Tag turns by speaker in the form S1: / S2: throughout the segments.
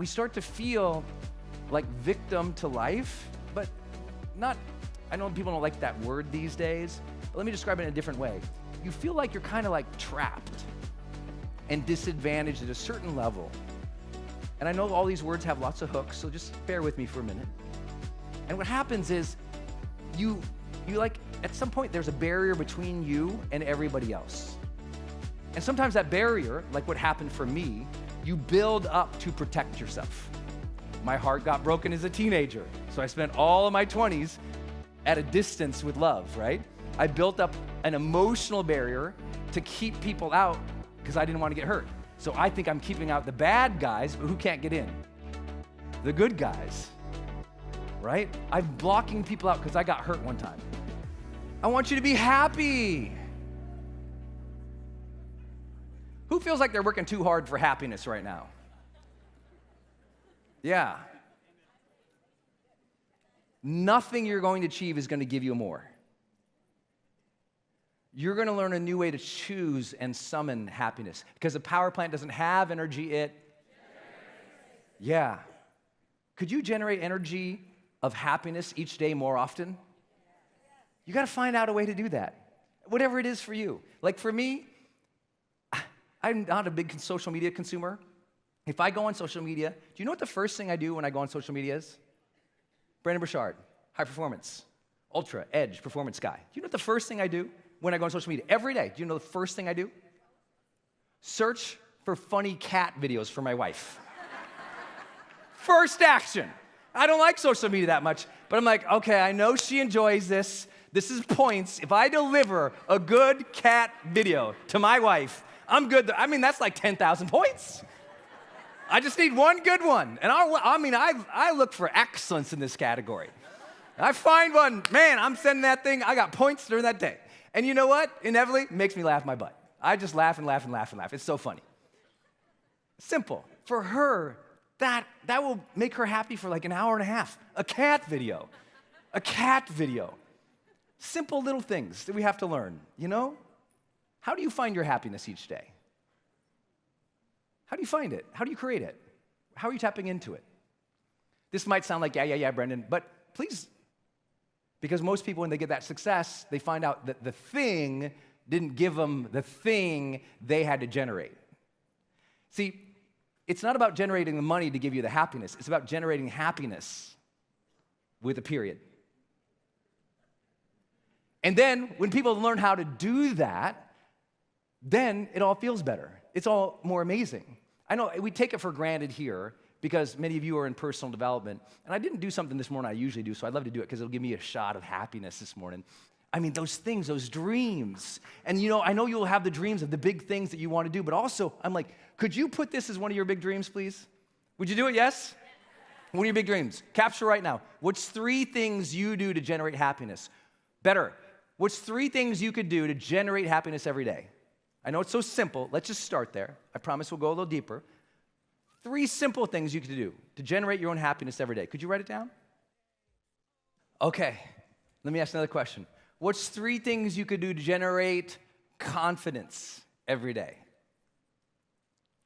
S1: we start to feel like victim to life, but not, I know people don't like that word these days, but let me describe it in a different way. You feel like you're kind of like trapped and disadvantaged at a certain level. And I know all these words have lots of hooks, so just bear with me for a minute. And what happens is you like, at some point there's a barrier between you and everybody else. And sometimes that barrier, like what happened for me, you build up to protect yourself. My heart got broken as a teenager, so I spent all of my 20s at a distance with love, right? I built up an emotional barrier to keep people out because I didn't want to get hurt. So I think I'm keeping out the bad guys, but who can't get in? The good guys, right? I'm blocking people out because I got hurt one time. I want you to be happy. Who feels like they're working too hard for happiness right now? Yeah. Nothing you're going to achieve is going to give you more. You're going to learn a new way to choose and summon happiness because the power plant doesn't have energy, it. Yeah. Could you generate energy of happiness each day more often? You got to find out a way to do that, whatever it is for you. Like for me, I'm not a big social media consumer. If I go on social media, do you know what the first thing I do when I go on social media is? Brandon Burchard, high performance, ultra, edge, performance guy. Do you know what the first thing I do when I go on social media? Every day, do you know the first thing I do? Search for funny cat videos for my wife. First action. I don't like social media that much, but I'm like, okay, I know she enjoys this. This is points. If I deliver a good cat video to my wife, I'm good. I mean, that's like 10,000 points. I just need one good one. And I look for excellence in this category. I find one, man, I'm sending that thing. I got points during that day. And you know what? Inevitably, it makes me laugh my butt. I just laugh and laugh and laugh and laugh. It's so funny. Simple. For her, that will make her happy for like an hour and a half. A cat video. A cat video. Simple little things that we have to learn, you know? How do you find your happiness each day? How do you find it? How do you create it? How are you tapping into it? This might sound like, yeah, Brendan, but please, because most people, when they get that success, they find out that the thing didn't give them the thing they had to generate. See, it's not about generating the money to give you the happiness. It's about generating happiness with a period. And then when people learn how to do that, then it all feels better. It's all more amazing. I know we take it for granted here because many of you are in personal development. And I didn't do something this morning I usually do, so I'd love to do it because it'll give me a shot of happiness this morning. I mean, those things, those dreams. And you know, I know you'll have the dreams of the big things that you want to do, but also, I'm like, could you put this as one of your big dreams, please? Would you do it, yes? One of your big dreams. Capture right now. What's 3 things you do to generate happiness? Better, what's 3 things you could do to generate happiness every day? I know it's so simple. Let's just start there. I promise we'll go a little deeper. 3 simple things you could do to generate your own happiness every day. Could you write it down? Okay, let me ask another question. What's 3 things you could do to generate confidence every day?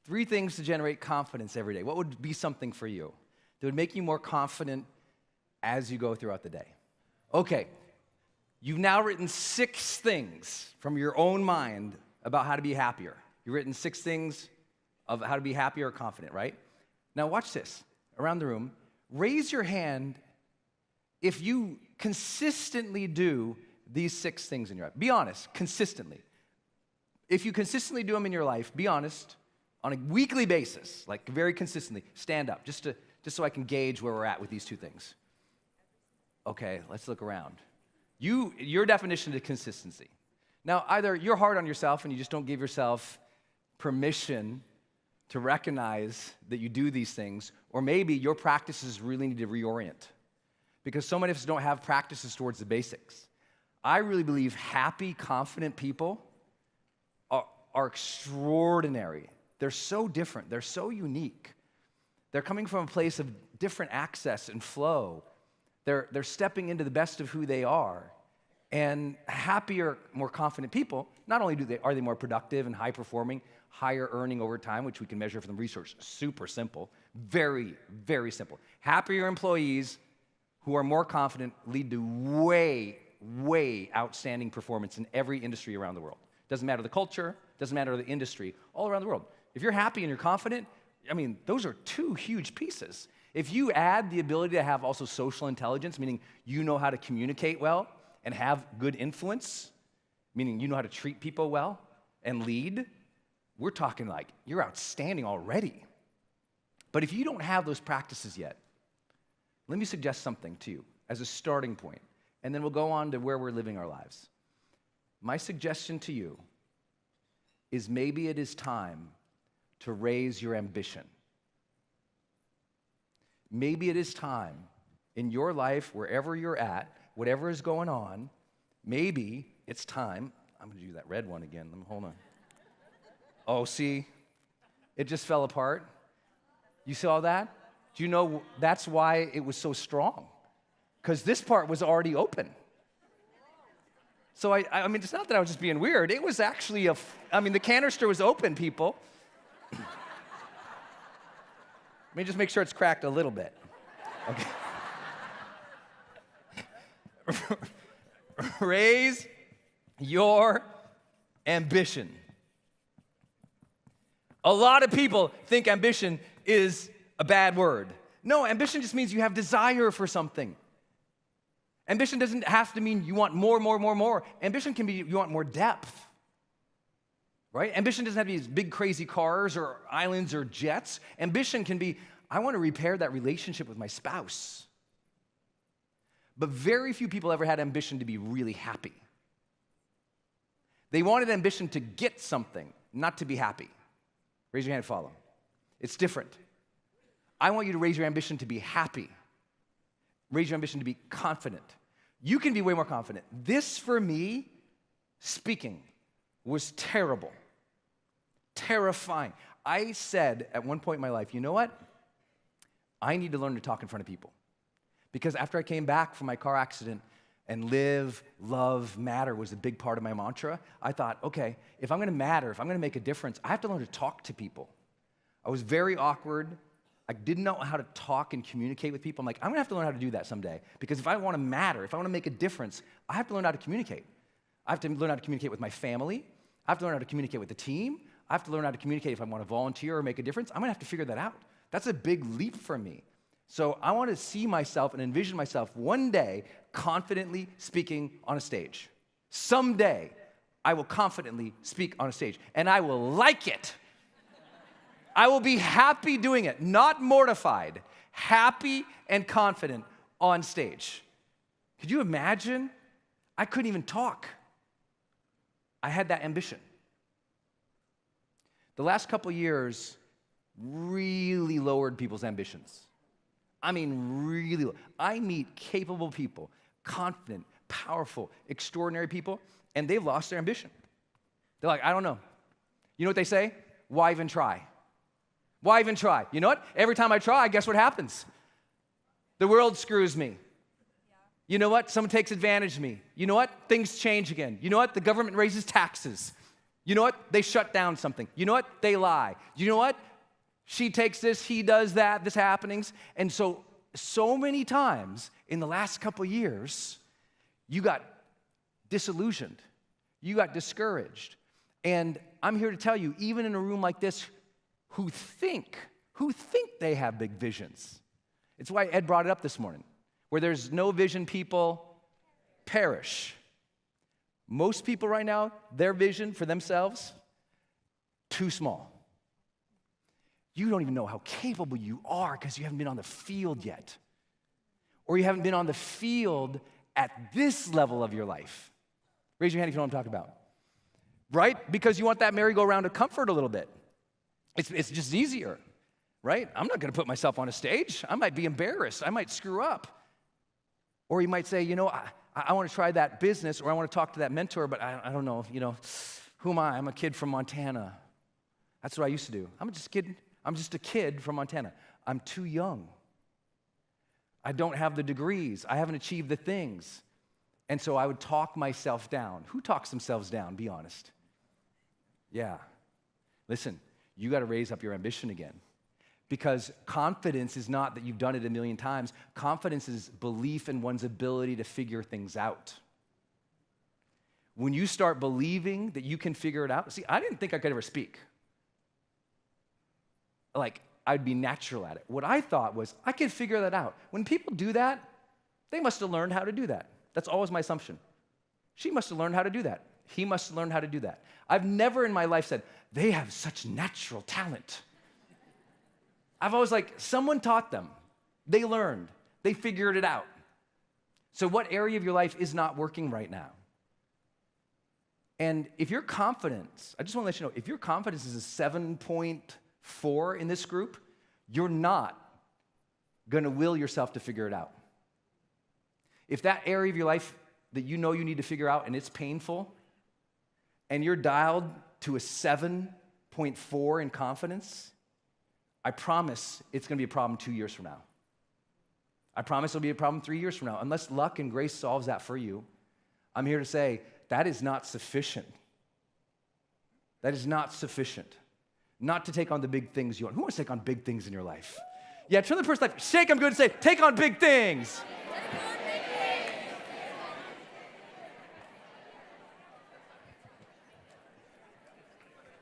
S1: 3 things to generate confidence every day. What would be something for you that would make you more confident as you go throughout the day? Okay, you've now written 6 things from your own mind about how to be happier. You've written 6 things of how to be happier or confident, right? Now watch this. Around the room, raise your hand if you consistently do these 6 things in your life. Be honest, consistently. If you consistently do them in your life, be honest, on a weekly basis, like very consistently, stand up, just so I can gauge where we're at with these 2 things. Okay, let's look around. Your definition of consistency. Now, either you're hard on yourself and you just don't give yourself permission to recognize that you do these things, or maybe your practices really need to reorient because so many of us don't have practices towards the basics. I really believe happy, confident people are extraordinary. They're so different. They're so unique. They're coming from a place of different access and flow. They're stepping into the best of who they are. And happier, more confident people, not only are they more productive and high-performing, higher earning over time, which we can measure from the research. Super simple, very, very simple. Happier employees who are more confident lead to way, way outstanding performance in every industry around the world. Doesn't matter the culture, doesn't matter the industry, all around the world. If you're happy and you're confident, I mean, those are two huge pieces. If you add the ability to have also social intelligence, meaning you know how to communicate well and have good influence, meaning you know how to treat people well and lead, we're talking like you're outstanding already. But if you don't have those practices yet, let me suggest something to you as a starting point, and then we'll go on to where we're living our lives. My suggestion to you is maybe it is time to raise your ambition. Maybe it is time in your life, wherever you're at, whatever is going on, maybe it's time. I'm going to do that red one again. Hold on. Oh, see? It just fell apart. You saw that? Do you know that's why it was so strong? Because this part was already open. So, I mean, it's not that I was just being weird. It was actually the canister was open, people. Let me just make sure it's cracked a little bit. Okay. Raise your ambition. A lot of people think ambition is a bad word. No, ambition just means you have desire for something. Ambition doesn't have to mean you want more. Ambition can be you want more depth. Right? Ambition doesn't have to be these big crazy cars or islands or jets. Ambition can be, I want to repair that relationship with my spouse. But very few people ever had ambition to be really happy. They wanted ambition to get something, not to be happy. Raise your hand and follow. It's different. I want you to raise your ambition to be happy. Raise your ambition to be confident. You can be way more confident. This, for me, speaking, was terrible. Terrifying. I said at one point in my life, you know what? I need to learn to talk in front of people. Because after I came back from my car accident and live, love, matter was a big part of my mantra, I thought, okay, if I'm going to matter, if I'm going to make a difference, I have to learn to talk to people. I was very awkward. I didn't know how to talk and communicate with people. I'm like, I'm going to have to learn how to do that someday. Because if I want to matter, if I want to make a difference, I have to learn how to communicate. I have to learn how to communicate with my family. I have to learn how to communicate with the team. I have to learn how to communicate if I want to volunteer or make a difference. I'm going to have to figure that out. That's a big leap for me. So I want to see myself and envision myself one day confidently speaking on a stage. Someday, I will confidently speak on a stage, and I will like it. I will be happy doing it, not mortified, happy and confident on stage. Could you imagine? I couldn't even talk. I had that ambition. The last couple years really lowered people's ambitions. I mean, really. I meet capable people, confident, powerful, extraordinary people, and they've lost their ambition. They're like, I don't know. You know what they say? Why even try? Why even try? You know what? Every time I try, guess what happens? The world screws me. You know what? Someone takes advantage of me. You know what? Things change again. You know what? The government raises taxes. You know what? They shut down something. You know what? They lie. You know what? She takes this, he does that, this happenings. And so many times in the last couple years, you got disillusioned. You got discouraged. And I'm here to tell you, even in a room like this, who think they have big visions. It's why Ed brought it up this morning. Where there's no vision, people perish. Most people right now, their vision for themselves, too small. You don't even know how capable you are because you haven't been on the field yet. Or you haven't been on the field at this level of your life. Raise your hand if you know what I'm talking about. Right? Because you want that merry-go-round of comfort a little bit. It's just easier, right? I'm not going to put myself on a stage. I might be embarrassed. I might screw up. Or you might say, you know, I want to try that business, or I want to talk to that mentor, but I don't know, you know, who am I? I'm a kid from Montana. That's what I used to do. I'm just a kid from Montana. I'm too young. I don't have the degrees. I haven't achieved the things. And so I would talk myself down. Who talks themselves down? Be honest. Yeah. Listen, you got to raise up your ambition again. Because confidence is not that you've done it a million times. Confidence is belief in one's ability to figure things out. When you start believing that you can figure it out, see, I didn't think I could ever speak. Like, I'd be natural at it. What I thought was, I could figure that out. When people do that, they must have learned how to do that. That's always my assumption. She must have learned how to do that. He must have learned how to do that. I've never in my life said, they have such natural talent. I've always like, someone taught them. They learned. They figured it out. So what area of your life is not working right now? And if your confidence, I just want to let you know, if your confidence is a 7.4 in this group, you're not going to will yourself to figure it out. If that area of your life that you know you need to figure out and it's painful, and you're dialed to a 7.4 in confidence, I promise it's going to be a problem 2 years from now. I promise it'll be a problem 3 years from now. Unless luck and grace solves that for you, I'm here to say that is not sufficient. That is not sufficient. Not to take on the big things you want. Who wants to take on big things in your life? Yeah, turn to the person like, shake them good and say, take on big things.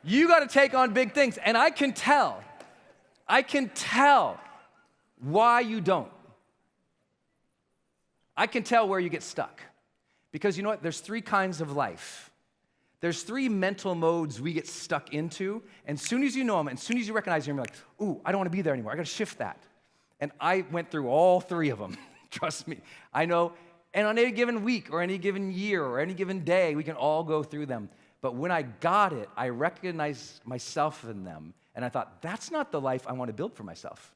S1: You got to take on big things. And I can tell why you don't. I can tell where you get stuck. Because you know what? There's 3 kinds of life. There's 3 mental modes we get stuck into. And as soon as you know them, and as soon as you recognize them, you're like, ooh, I don't want to be there anymore. I got to shift that. And I went through all 3 of them. Trust me. I know. And on any given week or any given year or any given day, we can all go through them. But when I got it, I recognized myself in them. And I thought, that's not the life I want to build for myself.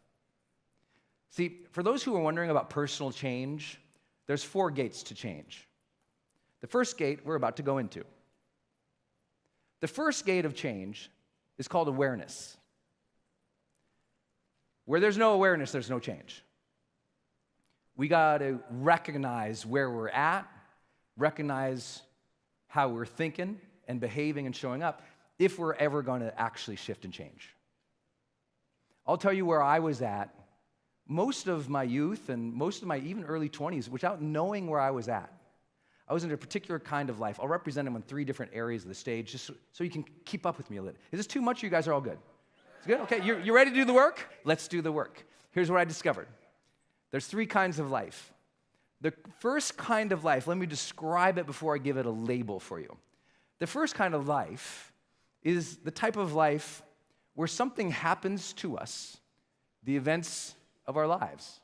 S1: See, for those who are wondering about personal change, there's 4 gates to change. The first gate we're about to go into. The first gate of change is called awareness. Where there's no awareness, there's no change. We got to recognize where we're at, recognize how we're thinking and behaving and showing up if we're ever going to actually shift and change. I'll tell you where I was at most of my youth and most of my even early 20s without knowing where I was at. I was in a particular kind of life. I'll represent them on 3 different areas of the stage just so you can keep up with me a little. Is this too much or you guys are all good? It's good? Okay, you ready to do the work? Let's do the work. Here's what I discovered. There's 3 kinds of life. The first kind of life, let me describe it before I give it a label for you. The first kind of life is the type of life where something happens to us, the events of our lives,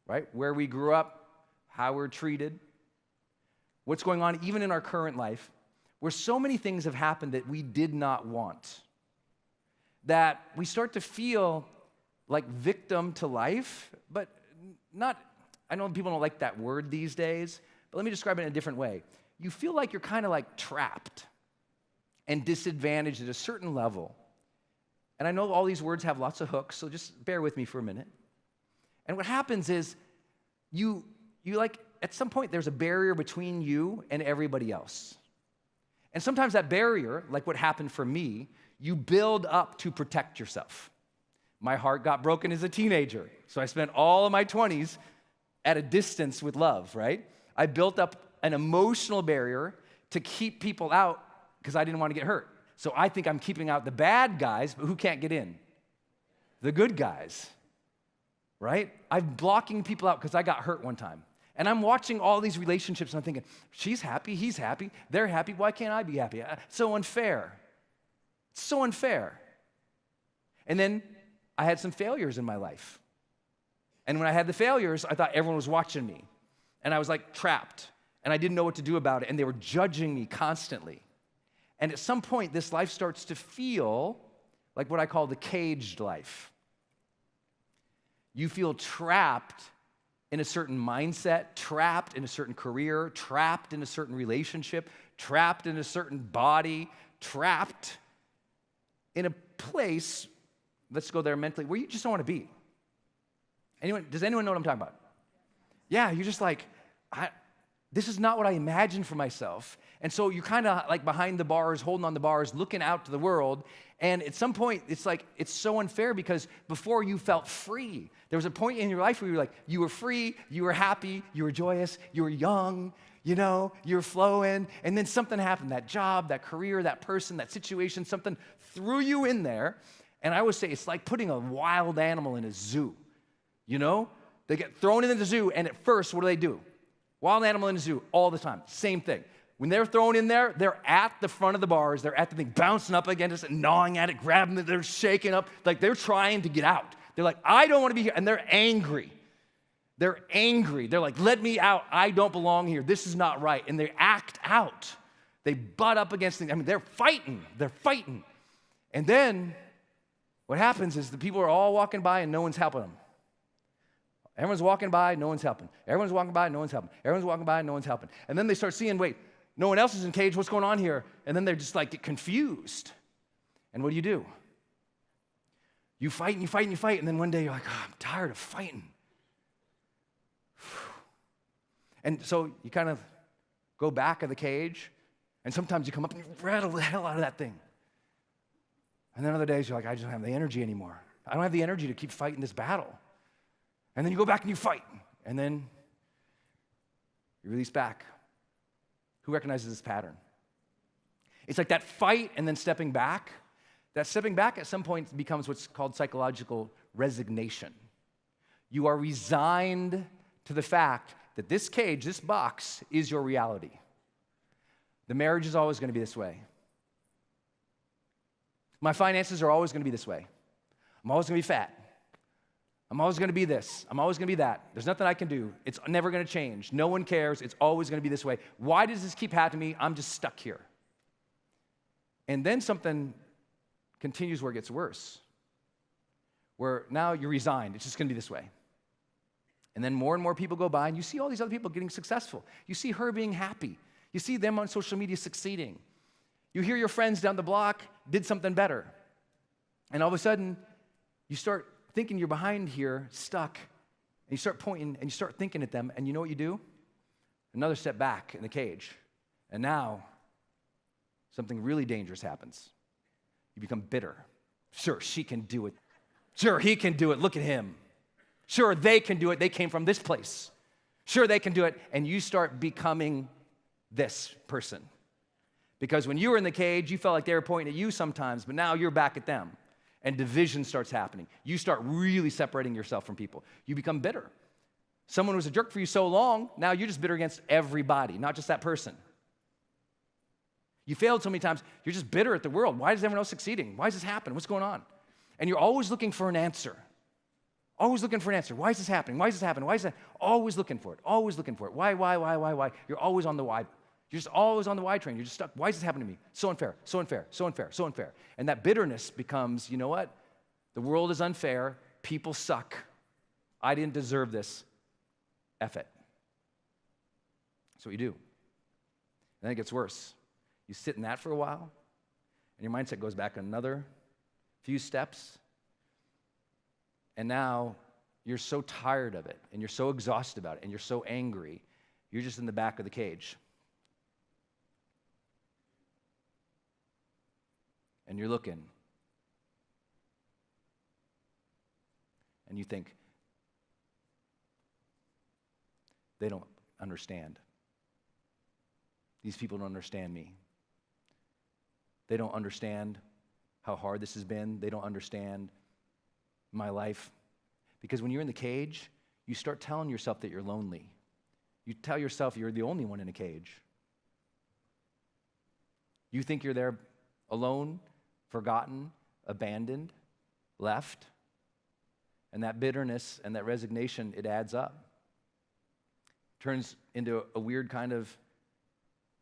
S1: right? Where we grew up, how we're treated, what's going on even in our current life, where so many things have happened that we did not want, that we start to feel like victim to life, but not, I know people don't like that word these days, but let me describe it in a different way. You feel like you're kind of like trapped and disadvantaged at a certain level. And I know all these words have lots of hooks, so just bear with me for a minute. And what happens is you like, at some point there's a barrier between you and everybody else. And sometimes that barrier, like what happened for me, you build up to protect yourself. My heart got broken as a teenager, so I spent all of my 20s at a distance with love, right? I built up an emotional barrier to keep people out because I didn't want to get hurt. So I think I'm keeping out the bad guys, but who can't get in? The good guys, right? I'm blocking people out because I got hurt one time. And I'm watching all these relationships and I'm thinking, she's happy, he's happy, they're happy, why can't I be happy? So unfair. It's so unfair. And then I had some failures in my life. And when I had the failures, I thought everyone was watching me. And I was like trapped. And I didn't know what to do about it. And they were judging me constantly. And at some point, this life starts to feel like what I call the caged life. You feel trapped in a certain mindset, trapped in a certain career, trapped in a certain relationship, trapped in a certain body, trapped in a place, let's go there mentally, where you just don't want to be. Does anyone know what I'm talking about? Yeah, you're just like, This is not what I imagined for myself. And so you're kind of like behind the bars, holding on the bars, looking out to the world. And at some point, it's like, it's so unfair because before you felt free. There was a point in your life where you were free, you were happy, you were joyous, you were young, you were flowing. And then something happened, that job, that career, that person, that situation, something threw you in there. And I always say it's like putting a wild animal in a zoo. They get thrown into the zoo, and at first, what do? Wild animal in the zoo, all the time, same thing. When they're thrown in there, they're at the front of the bars, they're at the thing, bouncing up against it, gnawing at it, grabbing it, they're shaking up, like they're trying to get out. They're like, I don't want to be here, and they're angry. They're angry. They're like, let me out, I don't belong here, this is not right, and they act out. They butt up against things. They're fighting. And then what happens is the people are all walking by and no one's helping them. Everyone's walking by, no one's helping. Everyone's walking by, no one's helping. Everyone's walking by, no one's helping. And then they start seeing, wait, no one else is in cage, what's going on here? And then they're just like get confused. And what do? You fight and you fight and you fight, and then one day you're like, oh, I'm tired of fighting. And so you kind of go back of the cage, and sometimes you come up and you rattle the hell out of that thing. And then other days you're like, I just don't have the energy anymore. I don't have the energy to keep fighting this battle. And then you go back and you fight. And then you release back. Who recognizes this pattern? It's like that fight and then stepping back. That stepping back at some point becomes what's called psychological resignation. You are resigned to the fact that this cage, this box, is your reality. The marriage is always going to be this way. My finances are always going to be this way. I'm always going to be fat. I'm always going to be this. I'm always going to be that. There's nothing I can do. It's never going to change. No one cares. It's always going to be this way. Why does this keep happening to me? I'm just stuck here. And then something continues where it gets worse, where now you're resigned. It's just going to be this way. And then more and more people go by, and you see all these other people getting successful. You see her being happy. You see them on social media succeeding. You hear your friends down the block did something better. And all of a sudden, you start thinking you're behind here, stuck, and you start pointing and you start thinking at them, and you know what you do? Another step back in the cage. And now, something really dangerous happens. You become bitter. Sure, she can do it. Sure, he can do it. Look at him. Sure, they can do it. They came from this place. Sure, they can do it. And you start becoming this person. Because when you were in the cage, you felt like they were pointing at you sometimes, but now you're back at them. And division starts happening. You start really separating yourself from people. You become bitter. Someone was a jerk for you so long, now you're just bitter against everybody, not just that person. You failed so many times, you're just bitter at the world. Why is everyone else succeeding? Why does this happen? What's going on? And you're always looking for an answer. Always looking for an answer. Why is this happening? Why is this happening? Why is that? Always looking for it. Always looking for it. Why? You're always on the why. You're just always on the why train. You're just stuck. Why is this happening to me? So unfair, so unfair, so unfair, so unfair. And that bitterness becomes, you know what? The world is unfair. People suck. I didn't deserve this. F it. That's what you do. And then it gets worse. You sit in that for a while, and your mindset goes back another few steps. And now you're so tired of it, and you're so exhausted about it, and you're so angry, you're just in the back of the cage. And you're looking. And you think, they don't understand. These people don't understand me. They don't understand how hard this has been. They don't understand my life. Because when you're in the cage, you start telling yourself that you're lonely. You tell yourself you're the only one in a cage. You think you're there alone, forgotten, abandoned, left. And that bitterness and that resignation, it adds up. Turns into a weird kind of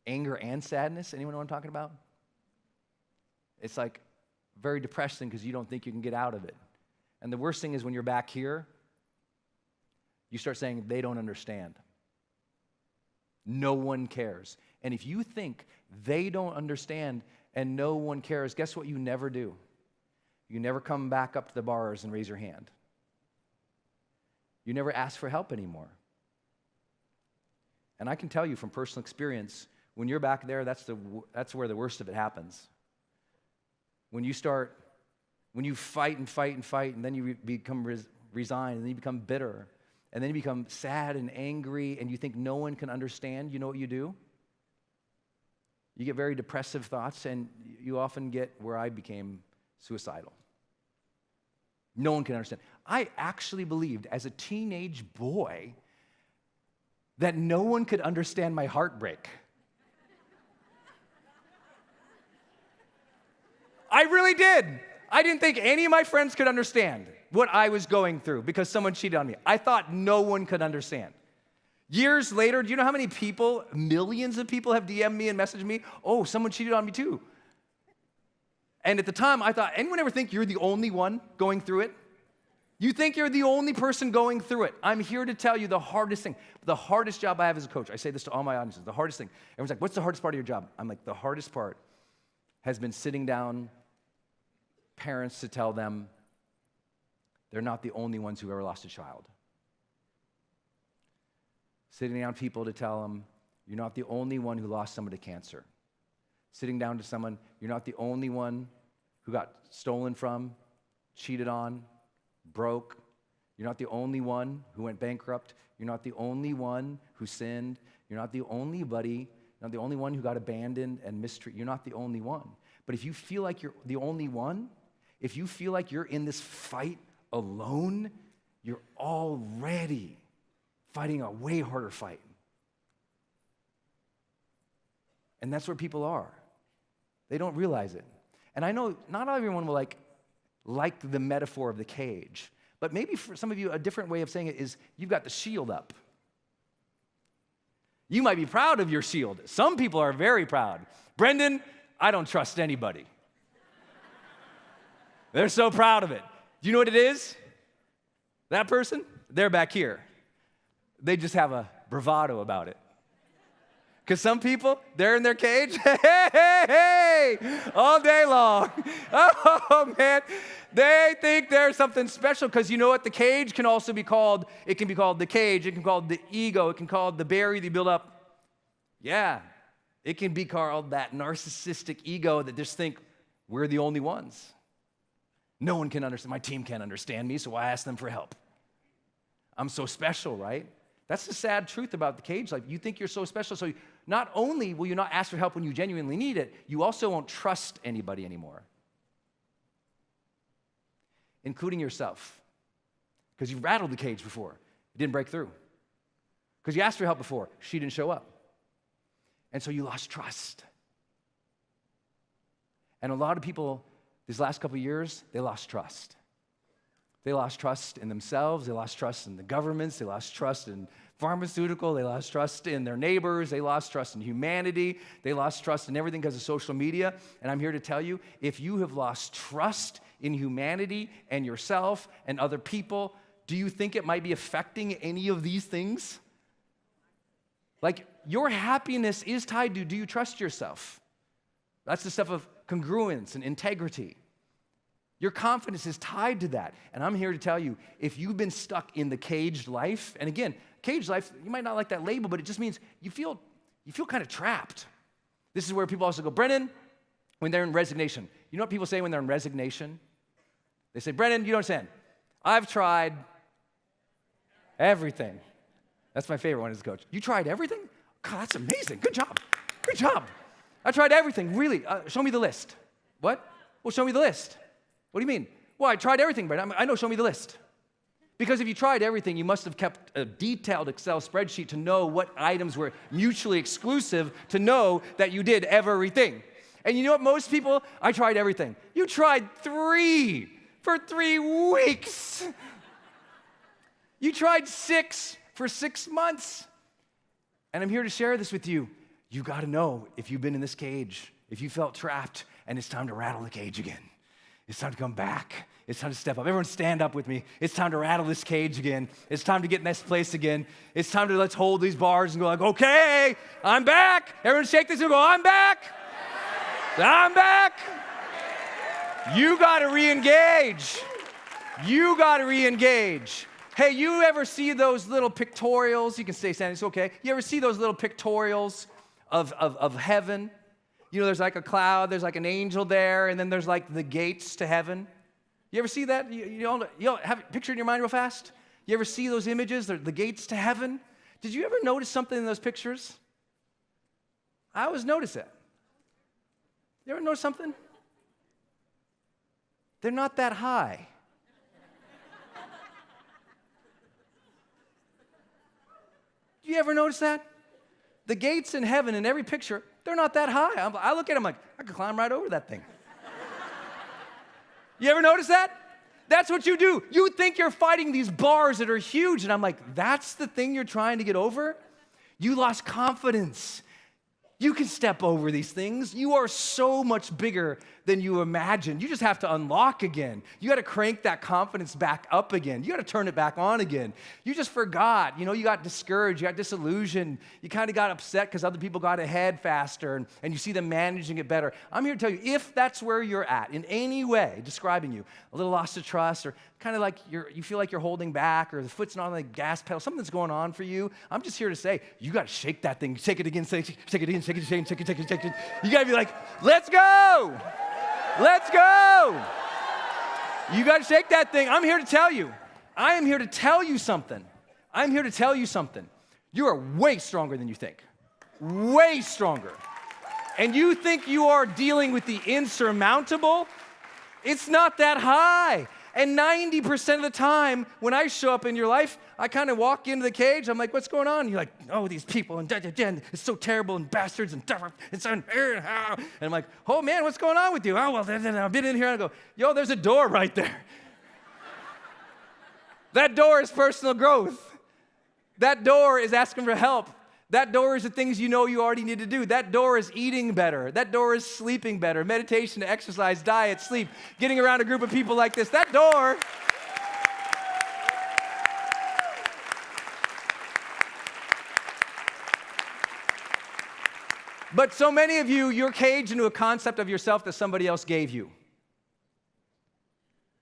S1: anger and sadness. Anyone know what I'm talking about? It's like very depressing because you don't think you can get out of it. And the worst thing is when you're back here, you start saying, they don't understand. No one cares. And if you think they don't understand and no one cares, guess what you never do? You never come back up to the bars and raise your hand. You never ask for help anymore. And I can tell you from personal experience, when you're back there, that's where the worst of it happens. When you fight and fight and fight, and then you become resigned, and then you become bitter, and then you become sad and angry, and you think no one can understand, you know what you do? You get very depressive thoughts, and you often get where I became suicidal. No one can understand. I actually believed as a teenage boy that no one could understand my heartbreak. I really did. I didn't think any of my friends could understand what I was going through because someone cheated on me. I thought no one could understand. Years later, do you know how many people, millions of people have DM'd me and messaged me, oh, someone cheated on me too. And at the time, I thought, anyone ever think you're the only one going through it? You think you're the only person going through it. I'm here to tell you the hardest thing, the hardest job I have as a coach. I say this to all my audiences, the hardest thing. Everyone's like, what's the hardest part of your job? I'm like, the hardest part has been sitting down parents to tell them they're not the only ones who ever lost a child. Sitting down people to tell them, you're not the only one who lost someone to cancer. Sitting down to someone, you're not the only one who got stolen from, cheated on, broke. You're not the only one who went bankrupt. You're not the only one who sinned. You're not the only one who got abandoned and mistreated. You're not the only one. But if you feel like you're the only one, if you feel like you're in this fight alone, you're already fighting a way harder fight. And that's where people are. They don't realize it. And I know not everyone will like the metaphor of the cage, but maybe for some of you, a different way of saying it is you've got the shield up. You might be proud of your shield. Some people are very proud. Brendan, I don't trust anybody. They're so proud of it. Do you know what it is? That person, they're back here. They just have a bravado about it. Because some people, they're in their cage, hey, all day long. Oh, man. They think they're something special because you know what? The cage can also be called, it can be called the cage, it can be called the ego, it can be called the barrier they build up. Yeah, it can be called that narcissistic ego that just think we're the only ones. No one can understand, my team can't understand me, so I ask them for help. I'm so special, right? That's the sad truth about the cage life. You think you're so special, so not only will you not ask for help when you genuinely need it, you also won't trust anybody anymore, including yourself, because you've rattled the cage before. It didn't break through. Because you asked for help before. She didn't show up. And so you lost trust. And a lot of people, these last couple of years, they lost trust. They lost trust in themselves. They lost trust in the governments. They lost trust in pharmaceutical. They lost trust in their neighbors. They lost trust in humanity. They lost trust in everything because of social media. And I'm here to tell you, if you have lost trust in humanity and yourself and other people, do you think it might be affecting any of these things? Like, your happiness is tied to, do you trust yourself? That's the stuff of congruence and integrity. Your confidence is tied to that. And I'm here to tell you, if you've been stuck in the caged life, and again, caged life, you might not like that label, but it just means you feel kind of trapped. This is where people also go, Brennan, when they're in resignation. You know what people say when they're in resignation? They say, Brennan, you don't understand. I've tried everything. That's my favorite one as a coach. You tried everything? God, that's amazing. Good job. Good job. I tried everything, really. Show me the list. What? Well, show me the list. What do you mean? Well, I tried everything, Brennan. I know, show me the list. Because if you tried everything, you must have kept a detailed Excel spreadsheet to know what items were mutually exclusive to know that you did everything. And you know what, most people, I tried everything. You tried 3 for 3 weeks. You tried 6 for 6 months. And I'm here to share this with you. You got to know if you've been in this cage, if you felt trapped, and it's time to rattle the cage again. It's time to come back. It's time to step up. Everyone stand up with me. It's time to rattle this cage again. It's time to get in this place again. It's time to let's hold these bars and go like, okay, I'm back. Everyone shake this and go, I'm back. I'm back. You got to re-engage. You got to re-engage. Hey, you ever see those little pictorials? You can say, Sandy, it's okay. You ever see those little pictorials of heaven? You know, there's like a cloud, there's like an angel there, and then there's like the gates to heaven. You ever see that? You don't have a picture in your mind real fast? You ever see those images, the gates to heaven? Did you ever notice something in those pictures? I always notice it. You ever notice something? They're not that high. You ever notice that? The gates in heaven in every picture, they're not that high. I look at them like, I could climb right over that thing. You ever notice that? That's what you do. You think you're fighting these bars that are huge, and I'm like, that's the thing you're trying to get over? You lost confidence. You can step over these things. You are so much bigger than you imagine. You just have to unlock again. You got to crank that confidence back up again. You got to turn it back on again. You just forgot. You got discouraged. You got disillusioned. You kind of got upset because other people got ahead faster, and you see them managing it better. I'm here to tell you, if that's where you're at, in any way, describing you, a little lost of trust, or kind of like you feel like you're holding back, or the foot's not on the gas pedal, something's going on for you, I'm just here to say, you got to shake that thing. Shake it again, shake it again, shake it. You got to be like, let's go. Let's go. You got to shake that thing. I'm here to tell you. I am here to tell you something. I'm here to tell you something. You are way stronger than you think. Way stronger. And you think you are dealing with the insurmountable? It's not that high. And 90% of the time, when I show up in your life, I kind of walk into the cage. I'm like, what's going on? And you're like, oh, these people, and it's so terrible, and bastards, and it's unfair. And I'm like, oh, man, what's going on with you? Oh, well, I've been in here, and I go, yo, there's a door right there. That door is personal growth. That door is asking for help. That door is the things you know you already need to do. That door is eating better. That door is sleeping better. Meditation, exercise, diet, sleep, getting around a group of people like this. That door. But so many of you, you're caged into a concept of yourself that somebody else gave you.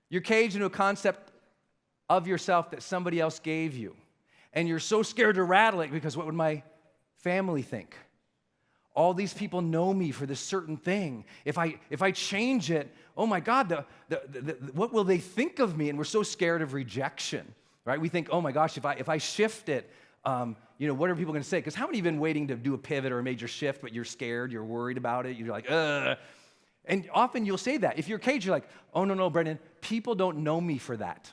S1: You're caged into a concept of yourself that somebody else gave you. And you're so scared to rattle it because what would my family think? All these people know me for this certain thing. If I change it, oh my God, what will they think of me? And we're so scared of rejection, right? We think, oh my gosh, if I shift it, what are people going to say? Because how many of you have been waiting to do a pivot or a major shift, but you're scared, you're worried about it, you're like, ugh. And often you'll say that. If you're caged, you're like, oh no, Brendan, people don't know me for that.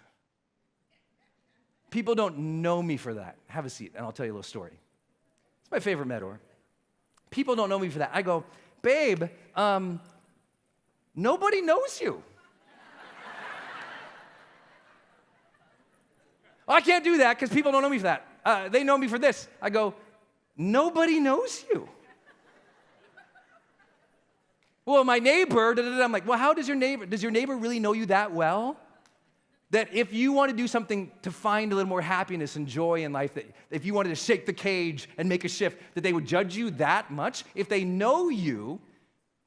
S1: People don't know me for that. Have a seat, and I'll tell you a little story. It's my favorite metaphor. People don't know me for that. I go, babe, nobody knows you. I can't do that because people don't know me for that. They know me for this. I go, nobody knows you. Well, my neighbor, I'm like, well, does your neighbor really know you that well? That if you want to do something to find a little more happiness and joy in life, that if you wanted to shake the cage and make a shift, that they would judge you that much? If they know you,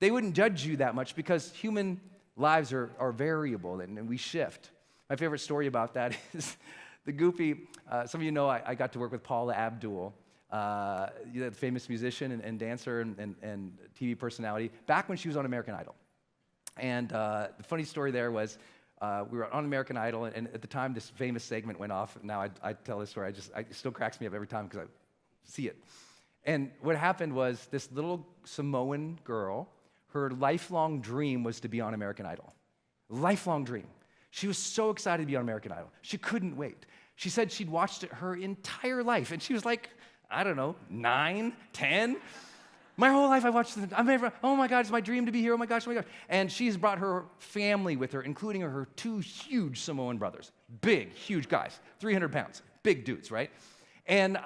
S1: they wouldn't judge you that much because human lives are variable and we shift. My favorite story about that is the goofy, some of you know I got to work with Paula Abdul, the famous musician and dancer and TV personality, back when she was on American Idol. And the funny story there was, we were on American Idol, and at the time, this famous segment went off. Now I tell this story, it still cracks me up every time because I see it. And what happened was this little Samoan girl, her lifelong dream was to be on American Idol. Lifelong dream. She was so excited to be on American Idol. She couldn't wait. She said she'd watched it her entire life, and she was like, I don't know, 9, 10. My whole life I watched it. Oh my God, it's my dream to be here. Oh my gosh. And she's brought her family with her, including her 2 huge Samoan brothers. Big, huge guys, 300 pounds, big dudes, right? And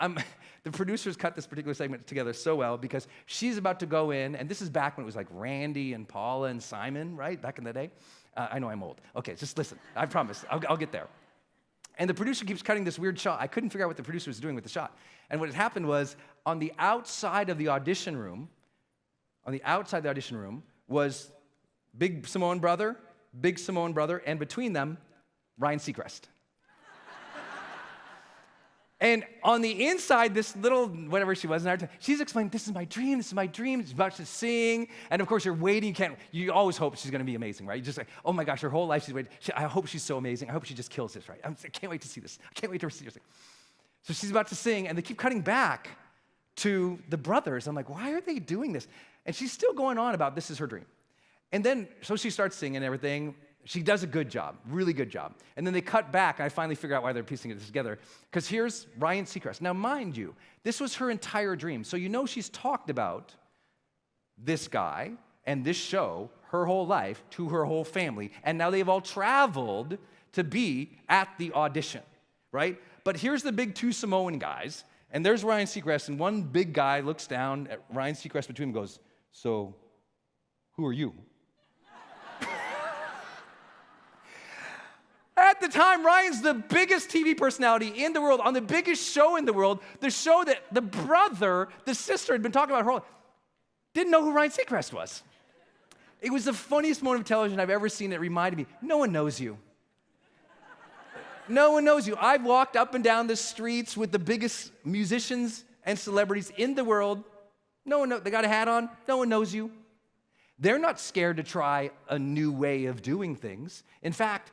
S1: the producers cut this particular segment together so well because she's about to go in, and this is back when it was like Randy and Paula and Simon, right? Back in the day. I know I'm old. Okay, just listen. I promise. I'll get there. And the producer keeps cutting this weird shot. I couldn't figure out what the producer was doing with the shot. And what had happened was, on the outside of the audition room, was big Samoan brother, and between them, Ryan Seacrest. And on the inside, this little, whatever she was, she's explaining, this is my dream, this is my dream. She's about to sing. And of course, you're waiting. You always hope she's going to be amazing, right? You just like, oh my gosh, her whole life she's waiting. I hope she's so amazing. I hope she just kills this, right? I can't wait to see this. I can't wait to see this. So she's about to sing, and they keep cutting back to the brothers. I'm like, why are they doing this? And she's still going on about this is her dream. And then, so she starts singing and everything. She does a good job, really good job. And then they cut back, and I finally figure out why they're piecing it together. Because here's Ryan Seacrest. Now, mind you, this was her entire dream. So you know she's talked about this guy and this show her whole life to her whole family. And now they've all traveled to be at the audition, right? But here's the big two Samoan guys. And there's Ryan Seacrest, and one big guy looks down at Ryan Seacrest between them and goes, so who are you? At the time, Ryan's the biggest TV personality in the world, on the biggest show in the world, the show that the brother, the sister had been talking about her whole life, didn't know who Ryan Seacrest was. It was the funniest moment of television I've ever seen. It reminded me, no one knows you. No one knows you. I've walked up and down the streets with the biggest musicians and celebrities in the world. No one knows. They got a hat on. No one knows you. They're not scared to try a new way of doing things. In fact,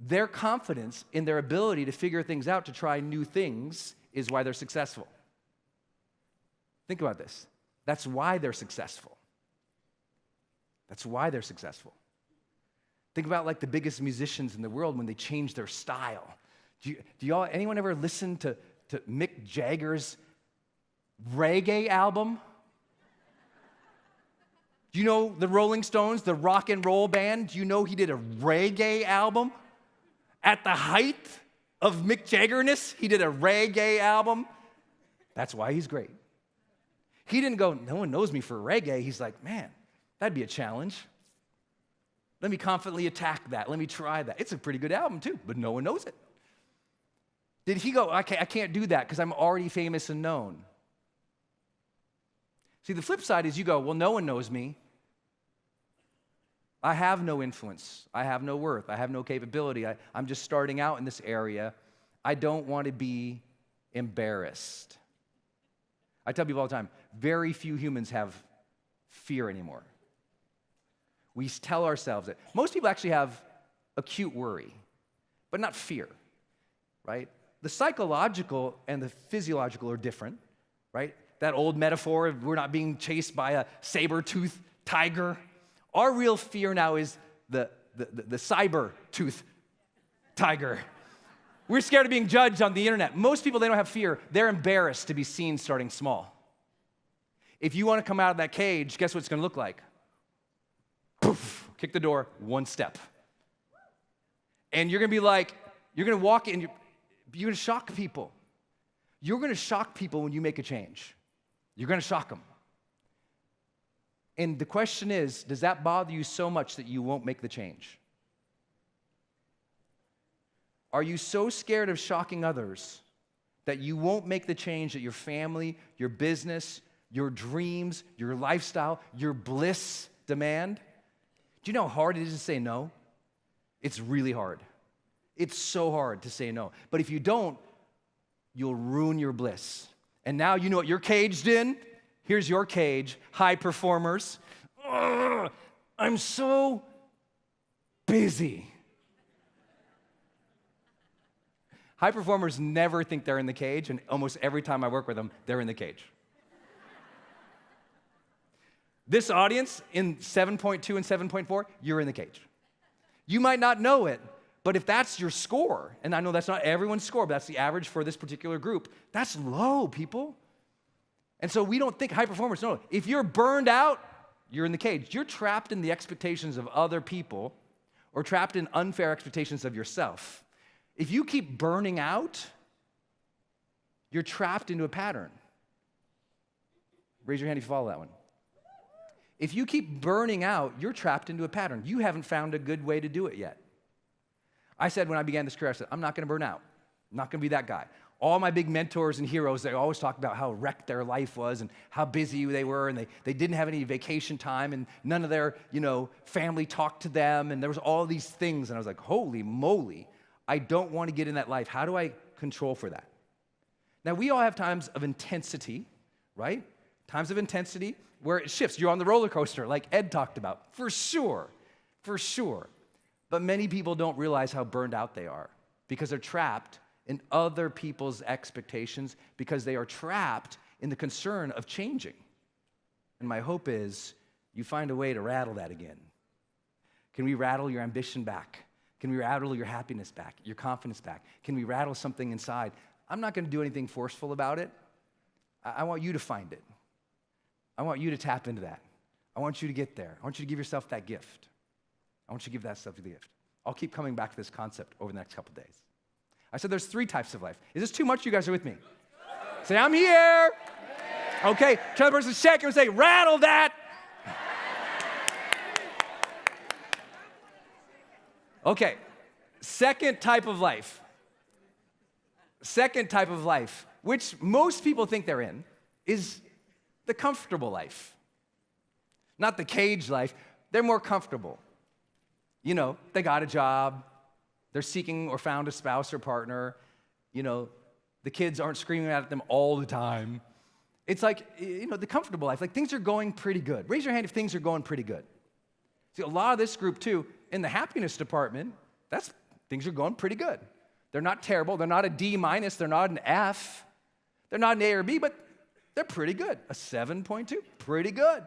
S1: their confidence in their ability to figure things out, to try new things, is why they're successful. Think about this. That's why they're successful. That's why they're successful. Think about like the biggest musicians in the world when they change their style. Anyone ever listen to Mick Jagger's reggae album? Do you know the Rolling Stones, the rock and roll band? Do you know he did a reggae album? At the height of Mick Jaggerness, he did a reggae album. That's why he's great. He didn't go, no one knows me for reggae. He's like, man, that'd be a challenge. Let me confidently attack that. Let me try that. It's a pretty good album too, but no one knows it. Did he go, I can't do that because I'm already famous and known? See, the flip side is you go, well, no one knows me. I have no influence. I have no worth. I have no capability. I'm just starting out in this area. I don't want to be embarrassed. I tell people all the time, very few humans have fear anymore. We tell ourselves that. Most people actually have acute worry, but not fear, right? The psychological and the physiological are different, right? That old metaphor of we're not being chased by a saber-toothed tiger. Our real fear now is the cyber-tooth tiger. We're scared of being judged on the internet. Most people, they don't have fear. They're embarrassed to be seen starting small. If you want to come out of that cage, guess what it's going to look like? Poof, kick the door, one step. And you're going to be like, you're going to walk in, you're going to shock people. You're going to shock people when you make a change. You're going to shock them. And the question is, does that bother you so much that you won't make the change? Are you so scared of shocking others that you won't make the change that your family, your business, your dreams, your lifestyle, your bliss demand? Do you know how hard it is to say no? It's really hard. It's so hard to say no. But if you don't, you'll ruin your bliss. And now you know what you're caged in. Here's your cage, high performers. Ugh, I'm so busy. High performers never think they're in the cage, and almost every time I work with them, they're in the cage. This audience in 7.2 and 7.4, you're in the cage. You might not know it, but if that's your score, and I know that's not everyone's score, but that's the average for this particular group, that's low, people. And so we don't think high performers. No, if you're burned out, you're in the cage. You're trapped in the expectations of other people or trapped in unfair expectations of yourself. If you keep burning out, you're trapped into a pattern. Raise your hand if you follow that one. If you keep burning out, you're trapped into a pattern. You haven't found a good way to do it yet. I said when I began this career, I said, I'm not going to burn out. I'm not going to be that guy. All my big mentors and heroes, they always talked about how wrecked their life was and how busy they were, and they didn't have any vacation time, and none of their, family talked to them, and there was all these things, and I was like, holy moly, I don't want to get in that life. How do I control for that? Now, we all have times of intensity, right? Times of intensity where it shifts. You're on the roller coaster, like Ed talked about, for sure, for sure. But many people don't realize how burned out they are because they're trapped in other people's expectations, because they are trapped in the concern of changing. And my hope is you find a way to rattle that again. Can we rattle your ambition back? Can we rattle your happiness back, your confidence back? Can we rattle something inside? I'm not going to do anything forceful about it. I want you to find it. I want you to tap into that. I want you to get there. I want you to give yourself that gift. I want you to give that stuff the gift. I'll keep coming back to this concept over the next couple days. I said there's 3 types of life. Is this too much? You guys are with me? Say, I'm here. Okay, tell the person to check and say, rattle that. Okay, second type of life. Second type of life, which most people think they're in, is the comfortable life. Not the cage life. They're more comfortable. You know, they got a job. They're seeking or found a spouse or partner. You know, the kids aren't screaming at them all the time. It's like, you know, the comfortable life. Like, things are going pretty good. Raise your hand if things are going pretty good. See, a lot of this group, too, in the happiness department, things are going pretty good. They're not terrible. They're not a D-. They're not an F. They're not an A or B, but they're pretty good. A 7.2, pretty good.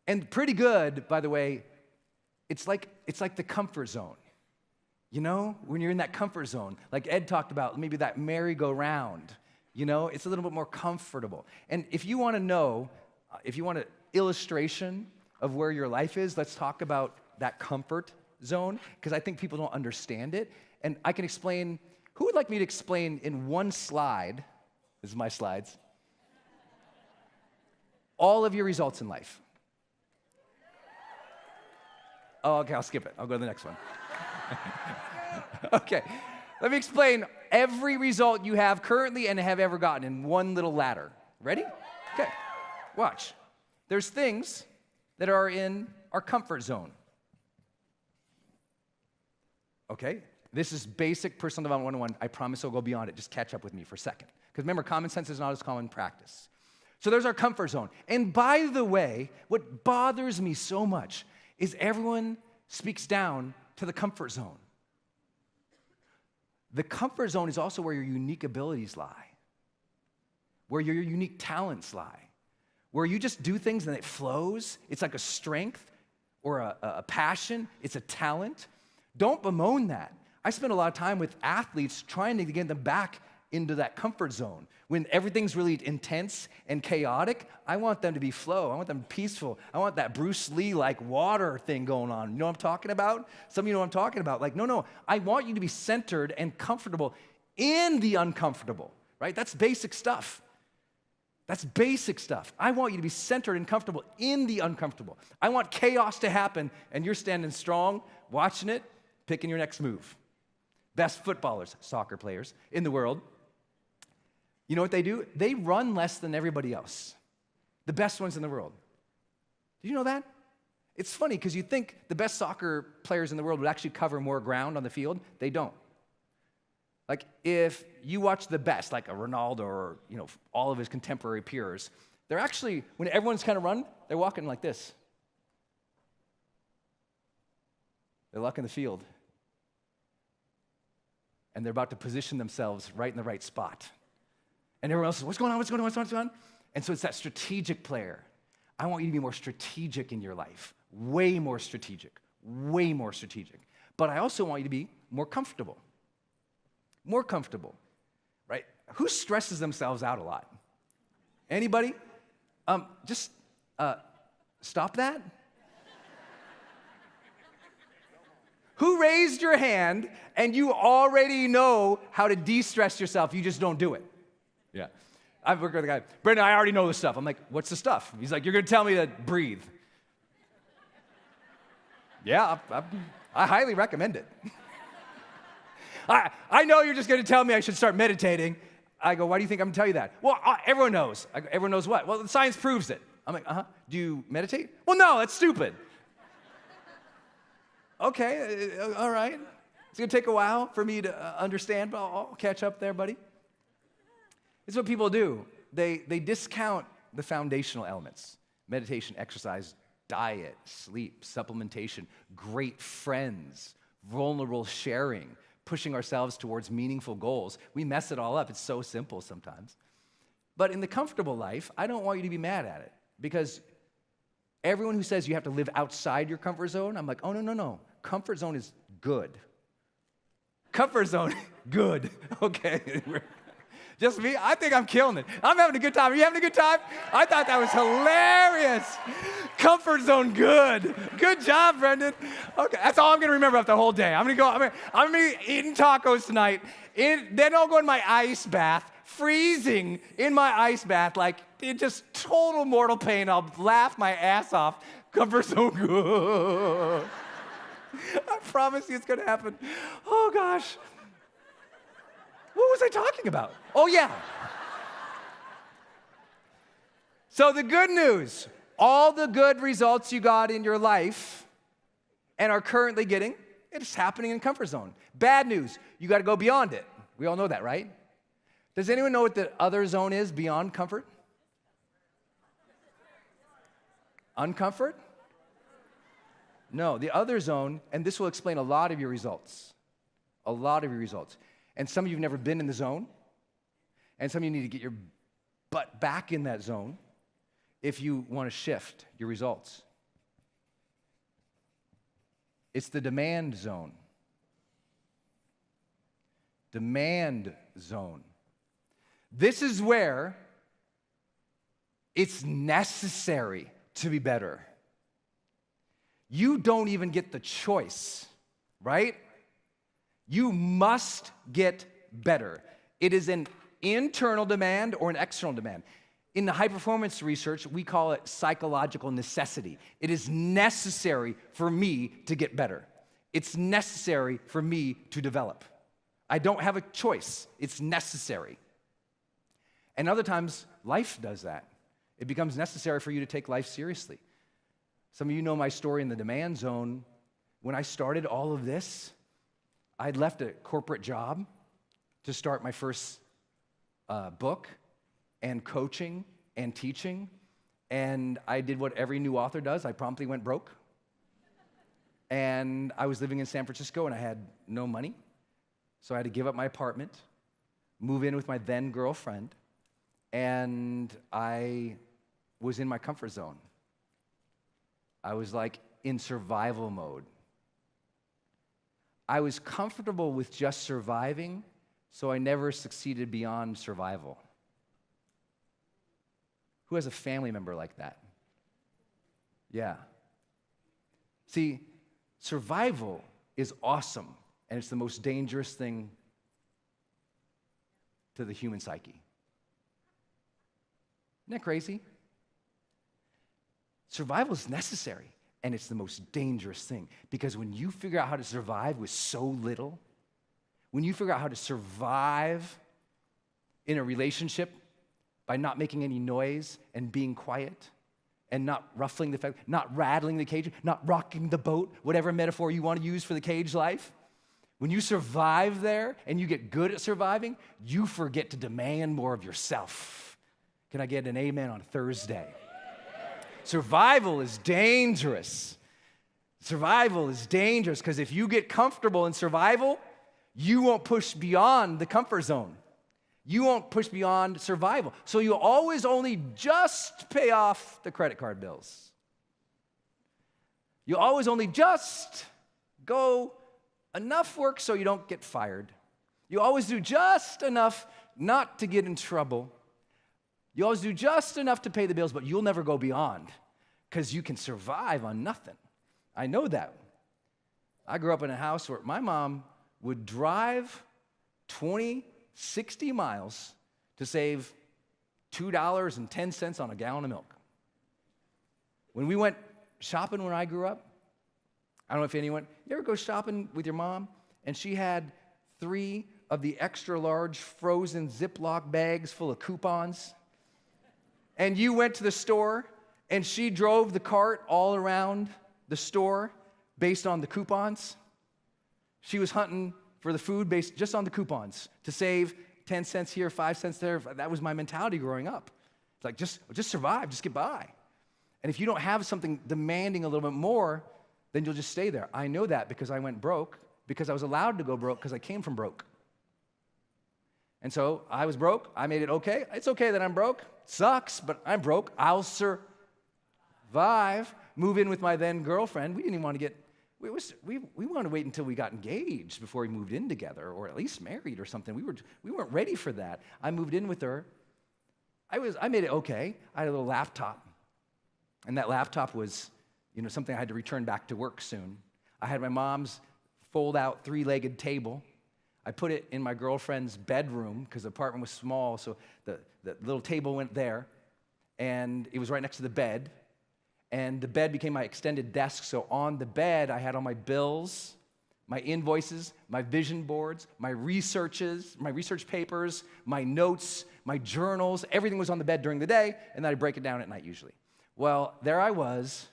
S1: And pretty good, by the way, it's like the comfort zone. You know, when you're in that comfort zone, like Ed talked about, maybe that merry-go-round, you know, it's a little bit more comfortable. And if you want to know, if you want an illustration of where your life is, let's talk about that comfort zone, because I think people don't understand it. And I can explain, who would like me to explain in one slide, this is my slides, all of your results in life? Oh, okay, I'll skip it. I'll go to the next one. Okay, let me explain every result you have currently and have ever gotten in one little ladder. Ready? Okay, watch. There's things that are in our comfort zone. Okay, this is basic personal development 101. I promise I'll go beyond it. Just catch up with me for a second. Because remember, common sense is not as common practice. So there's our comfort zone. And by the way, what bothers me so much is everyone speaks down to the comfort zone. The comfort zone is also where your unique abilities lie, where your unique talents lie, where you just do things and it flows. It's like a strength or a passion. It's a talent. Don't bemoan that. I spend a lot of time with athletes trying to get them back into that comfort zone. When everything's really intense and chaotic, I want them to be flow. I want them peaceful. I want that Bruce Lee-like water thing going on. You know what I'm talking about? Some of you know what I'm talking about. Like, no. I want you to be centered and comfortable in the uncomfortable, right? That's basic stuff. That's basic stuff. I want you to be centered and comfortable in the uncomfortable. I want chaos to happen, and you're standing strong, watching it, picking your next move. Best footballers, soccer players in the world. You know what they do? They run less than everybody else. The best ones in the world. Did you know that? It's funny because you think the best soccer players in the world would actually cover more ground on the field. They don't. Like, if you watch the best, like a Ronaldo or, you know, all of his contemporary peers, they're actually, when everyone's kind of run, they're walking like this. They're walking the field. And they're about to position themselves right in the right spot. And everyone else says, what's going on? And so it's that strategic player. I want you to be more strategic in your life. Way more strategic. But I also want you to be more comfortable. More comfortable, right? Who stresses themselves out a lot? Anybody? Just stop that. Who raised your hand and you already know how to de-stress yourself, you just don't do it? Yeah. I've worked with a guy, Brendan, I already know this stuff. I'm like, what's the stuff? He's like, you're going to tell me to breathe. Yeah, I highly recommend it. I know you're just going to tell me I should start meditating. I go, why do you think I'm going to tell you that? Well, everyone knows. I go, everyone knows what? Well, the science proves it. I'm like, Do you meditate? Well, no, that's stupid. Okay, all right. It's going to take a while for me to understand, but I'll catch up there, buddy. It's what people do. They discount the foundational elements: meditation, exercise, diet, sleep, supplementation, great friends, vulnerable sharing, pushing ourselves towards meaningful goals. We mess it all up. It's so simple sometimes. But in the comfortable life, I don't want you to be mad at it, because everyone who says you have to live outside your comfort zone, I'm like, oh, no. Comfort zone is good. Comfort zone, good. Okay. Just me? I think I'm killing it. I'm having a good time. Are you having a good time? I thought that was hilarious. Comfort zone, good. Good job, Brendan. Okay, that's all I'm going to remember of the whole day. I'm going to be eating tacos tonight. Then I'll go in my ice bath, freezing in my ice bath, like in just total mortal pain. I'll laugh my ass off. Comfort zone, good. I promise you it's going to happen. Oh, gosh. What was I talking about? Oh, yeah. So the good news, all the good results you got in your life and are currently getting, it's happening in comfort zone. Bad news, you got to go beyond it. We all know that, right? Does anyone know what the other zone is beyond comfort? Uncomfort? No, the other zone, and this will explain a lot of your results. A lot of your results. And some of you have never been in the zone, and some of you need to get your butt back in that zone if you want to shift your results. It's the demand zone. Demand zone. This is where it's necessary to be better. You don't even get the choice, right? You must get better. It is an internal demand or an external demand. In the high-performance research, we call it psychological necessity. It is necessary for me to get better. It's necessary for me to develop. I don't have a choice. It's necessary. And other times, life does that. It becomes necessary for you to take life seriously. Some of you know my story in the demand zone. When I started all of this, I'd left a corporate job to start my first book and coaching and teaching, and I did what every new author does. I promptly went broke, and I was living in San Francisco, and I had no money, so I had to give up my apartment, move in with my then girlfriend, and I was in my comfort zone. I was like in survival mode. I was comfortable with just surviving, so I never succeeded beyond survival. Who has a family member like that? Yeah. See, survival is awesome, and it's the most dangerous thing to the human psyche. Isn't that crazy? Survival is necessary. And it's the most dangerous thing, because when you figure out how to survive with so little, when you figure out how to survive in a relationship by not making any noise and being quiet and not ruffling the feathers, not rattling the cage, not rocking the boat, whatever metaphor you want to use for the cage life, when you survive there and you get good at surviving, you forget to demand more of yourself. Can I get an amen on Thursday? Survival is dangerous. Survival is dangerous because if you get comfortable in survival, you won't push beyond the comfort zone. You won't push beyond survival. So you always only just pay off the credit card bills. You always only just go enough work so you don't get fired. You always do just enough not to get in trouble. You always do just enough to pay the bills, but you'll never go beyond because you can survive on nothing. I know that. I grew up in a house where my mom would drive 60 miles to save $2.10 on a gallon of milk. When we went shopping when I grew up, I don't know if anyone, you ever go shopping with your mom and she had 3 of the extra large frozen Ziploc bags full of coupons? And you went to the store, and she drove the cart all around the store based on the coupons. She was hunting for the food based just on the coupons to save 10 cents here, 5 cents there. That was my mentality growing up. It's like, just survive, just get by. And if you don't have something demanding a little bit more, then you'll just stay there. I know that because I went broke, because I was allowed to go broke because I came from broke. And so I was broke. I made it okay. It's okay that I'm broke. It sucks, but I'm broke. I'll survive. Move in with my then girlfriend. We didn't even want to get, we wanted to wait until we got engaged before we moved in together, or at least married or something. We weren't ready for that. I moved in with her. I made it okay. I had a little laptop. And that laptop was, something I had to return back to work soon. I had my mom's fold-out 3-legged table. I put it in my girlfriend's bedroom because the apartment was small, so the little table went there, and it was right next to the bed, and the bed became my extended desk, so on the bed, I had all my bills, my invoices, my vision boards, my research papers, my notes, my journals, everything was on the bed during the day, and then I'd break it down at night usually. Well, there I was,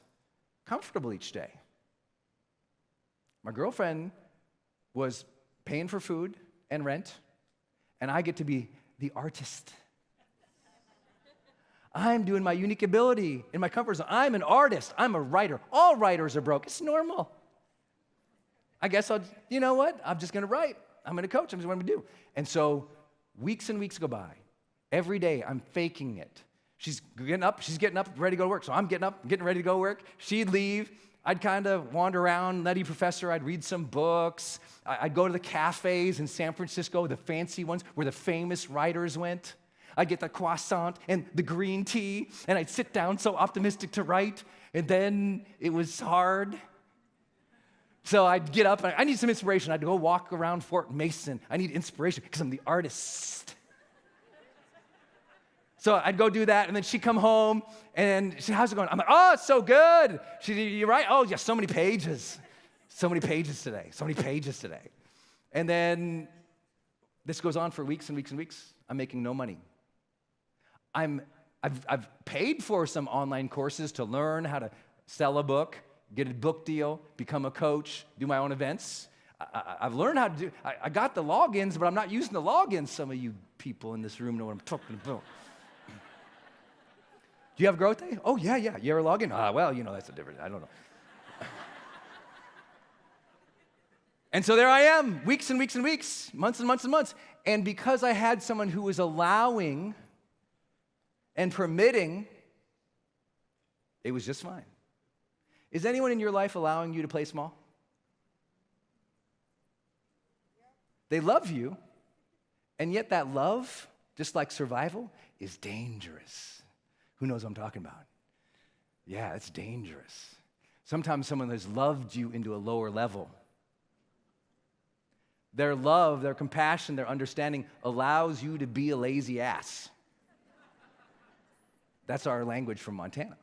S1: comfortable each day. My girlfriend was paying for food and rent, and I get to be the artist. I'm doing my unique ability in my comfort zone. I'm an artist. I'm a writer. All writers are broke. It's normal. I guess you know what? I'm just going to write. I'm going to coach. I'm just what I'm going to do. And so weeks and weeks go by. Every day I'm faking it. She's getting up, ready to go to work. So I'm getting up, getting ready to go to work. She'd leave. I'd kind of wander around, nutty professor. I'd read some books. I'd go to the cafes in San Francisco, the fancy ones where the famous writers went. I'd get the croissant and the green tea, and I'd sit down so optimistic to write, and then it was hard. So I'd get up, and I need some inspiration. I'd go walk around Fort Mason. I need inspiration because I'm the artist. So I'd go do that, and then she'd come home, and she'd say, how's it going? I'm like, oh, it's so good. You right? Oh, yeah, so many pages. So many pages today. So many pages today. And then this goes on for weeks and weeks and weeks. I'm making no money. I've paid for some online courses to learn how to sell a book, get a book deal, become a coach, do my own events. I've learned how to do, I got the logins, but I'm not using the logins. Some of you people in this room know what I'm talking about. Do you have Growth Day? Oh, yeah. You ever log in? Well, that's a different, I don't know. And so there I am, weeks and weeks and weeks, months and months and months. And because I had someone who was allowing and permitting, it was just fine. Is anyone in your life allowing you to play small? They love you, and yet that love, just like survival, is dangerous. Who knows what I'm talking about? Yeah, it's dangerous. Sometimes someone has loved you into a lower level. Their love, their compassion, their understanding allows you to be a lazy ass. That's our language from Montana.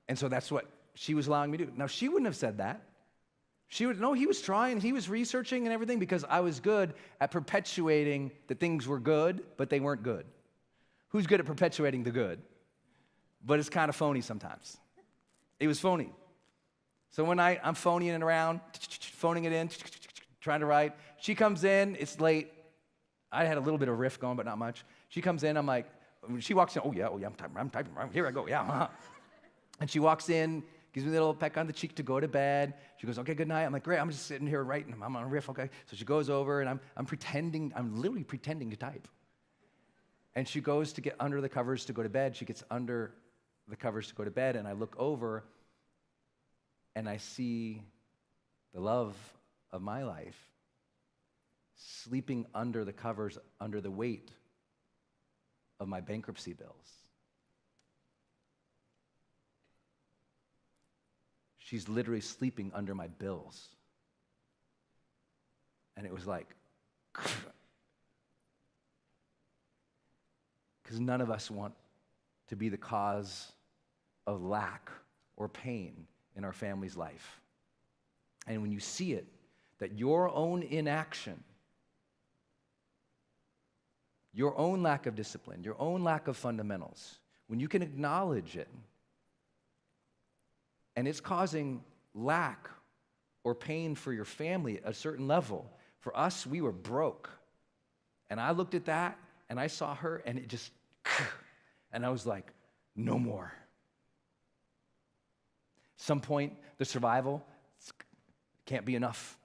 S1: And so that's what she was allowing me to do. Now, she wouldn't have said that. He was trying, he was researching and everything because I was good at perpetuating that things were good, but they weren't good. Who's good at perpetuating the good? But it's kind of phony sometimes. It was phony. So one night, I'm phoning it around, phoning it in, trying to write. She comes in, it's late. I had a little bit of riff going, but not much. She comes in, I'm like, she walks in, oh yeah, I'm typing, here I go, yeah. And she walks in, gives me a little peck on the cheek to go to bed. She goes, okay, good night. I'm like, great, I'm just sitting here writing, I'm on a riff, okay. So she goes over, and I'm literally pretending to type. And she goes to get under the covers to go to bed. She gets under the covers to go to bed, and I look over, and I see the love of my life sleeping under the covers, under the weight of my bankruptcy bills. She's literally sleeping under my bills. And it was like, because none of us want to be the cause of lack or pain in our family's life. And when you see it, that your own inaction, your own lack of discipline, your own lack of fundamentals, when you can acknowledge it, and it's causing lack or pain for your family at a certain level, For us, we were broke. And I looked at that, and I saw her, and it just, and I was like, no more. Some point, the survival can't be enough.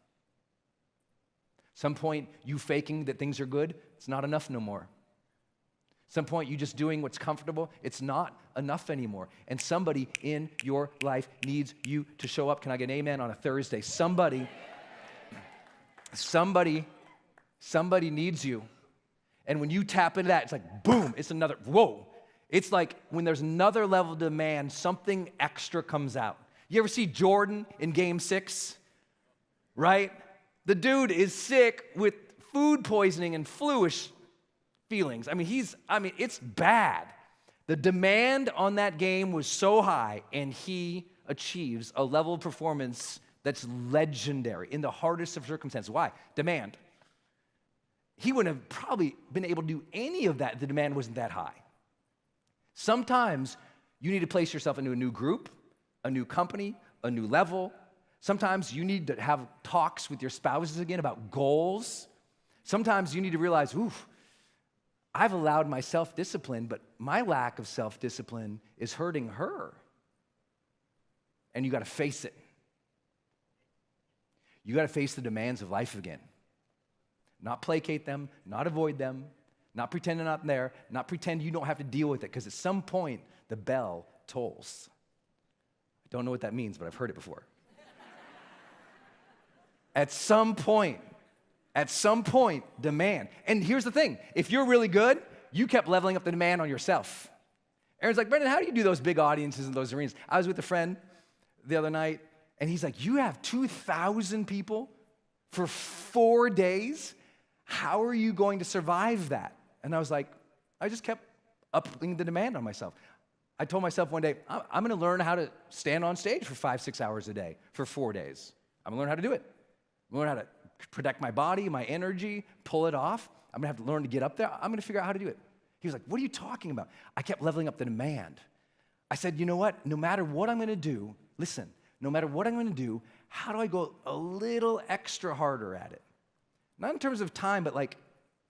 S1: Some point, you faking that things are good, it's not enough no more. Some point, you just doing what's comfortable, it's not enough anymore. And somebody in your life needs you to show up. Can I get an amen on a Thursday? Somebody needs you. And when you tap into that, it's like, boom, it's another, whoa. It's like when there's another level of demand, something extra comes out. You ever see Jordan in Game 6? Right? The dude is sick with food poisoning and fluish feelings. I mean, it's bad. The demand on that game was so high, and he achieves a level of performance that's legendary in the hardest of circumstances. Why? Demand. He wouldn't have probably been able to do any of that if the demand wasn't that high. Sometimes you need to place yourself into a new group, a new company, a new level. Sometimes you need to have talks with your spouses again about goals. Sometimes you need to realize, oof, I've allowed my self-discipline, but my lack of self-discipline is hurting her. And you got to face it. You got to face the demands of life again. Not placate them, not avoid them, not pretend they're not there, not pretend you don't have to deal with it, because at some point, the bell tolls. I don't know what that means, but I've heard it before. At some point, demand. And here's the thing. If you're really good, you kept leveling up the demand on yourself. Aaron's like, Brendan, how do you do those big audiences in those arenas? I was with a friend the other night, and he's like, you have 2,000 people for 4 days? How are you going to survive that? And I was like, I just kept upping the demand on myself. I told myself one day, I'm going to learn how to stand on stage for 5-6 hours a day for 4 days. I'm going to learn how to do it. I'm going to learn how to protect my body, my energy, pull it off. I'm going to have to learn to get up there. I'm going to figure out how to do it. He was like, what are you talking about? I kept leveling up the demand. I said, you know what? No matter what I'm going to do, listen, no matter what I'm going to do, how do I go a little extra harder at it? Not in terms of time, but like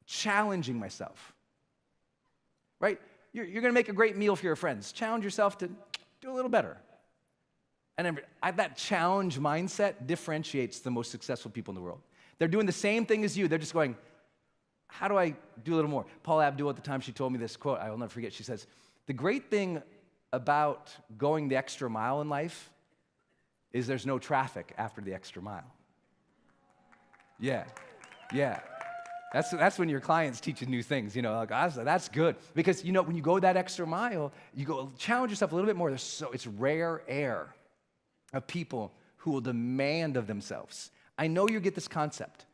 S1: challenging myself, right? You're going to make a great meal for your friends. Challenge yourself to do a little better. And that challenge mindset differentiates the most successful people in the world. They're doing the same thing as you. They're just going, how do I do a little more? Paula Abdul, at the time, she told me this quote. I will never forget. She says, the great thing about going the extra mile in life is there's no traffic after the extra mile. Yeah. That's when your clients teach you new things, like, that's good. Because, when you go that extra mile, you go challenge yourself a little bit more. It's rare air of people who will demand of themselves. I know you get this concept.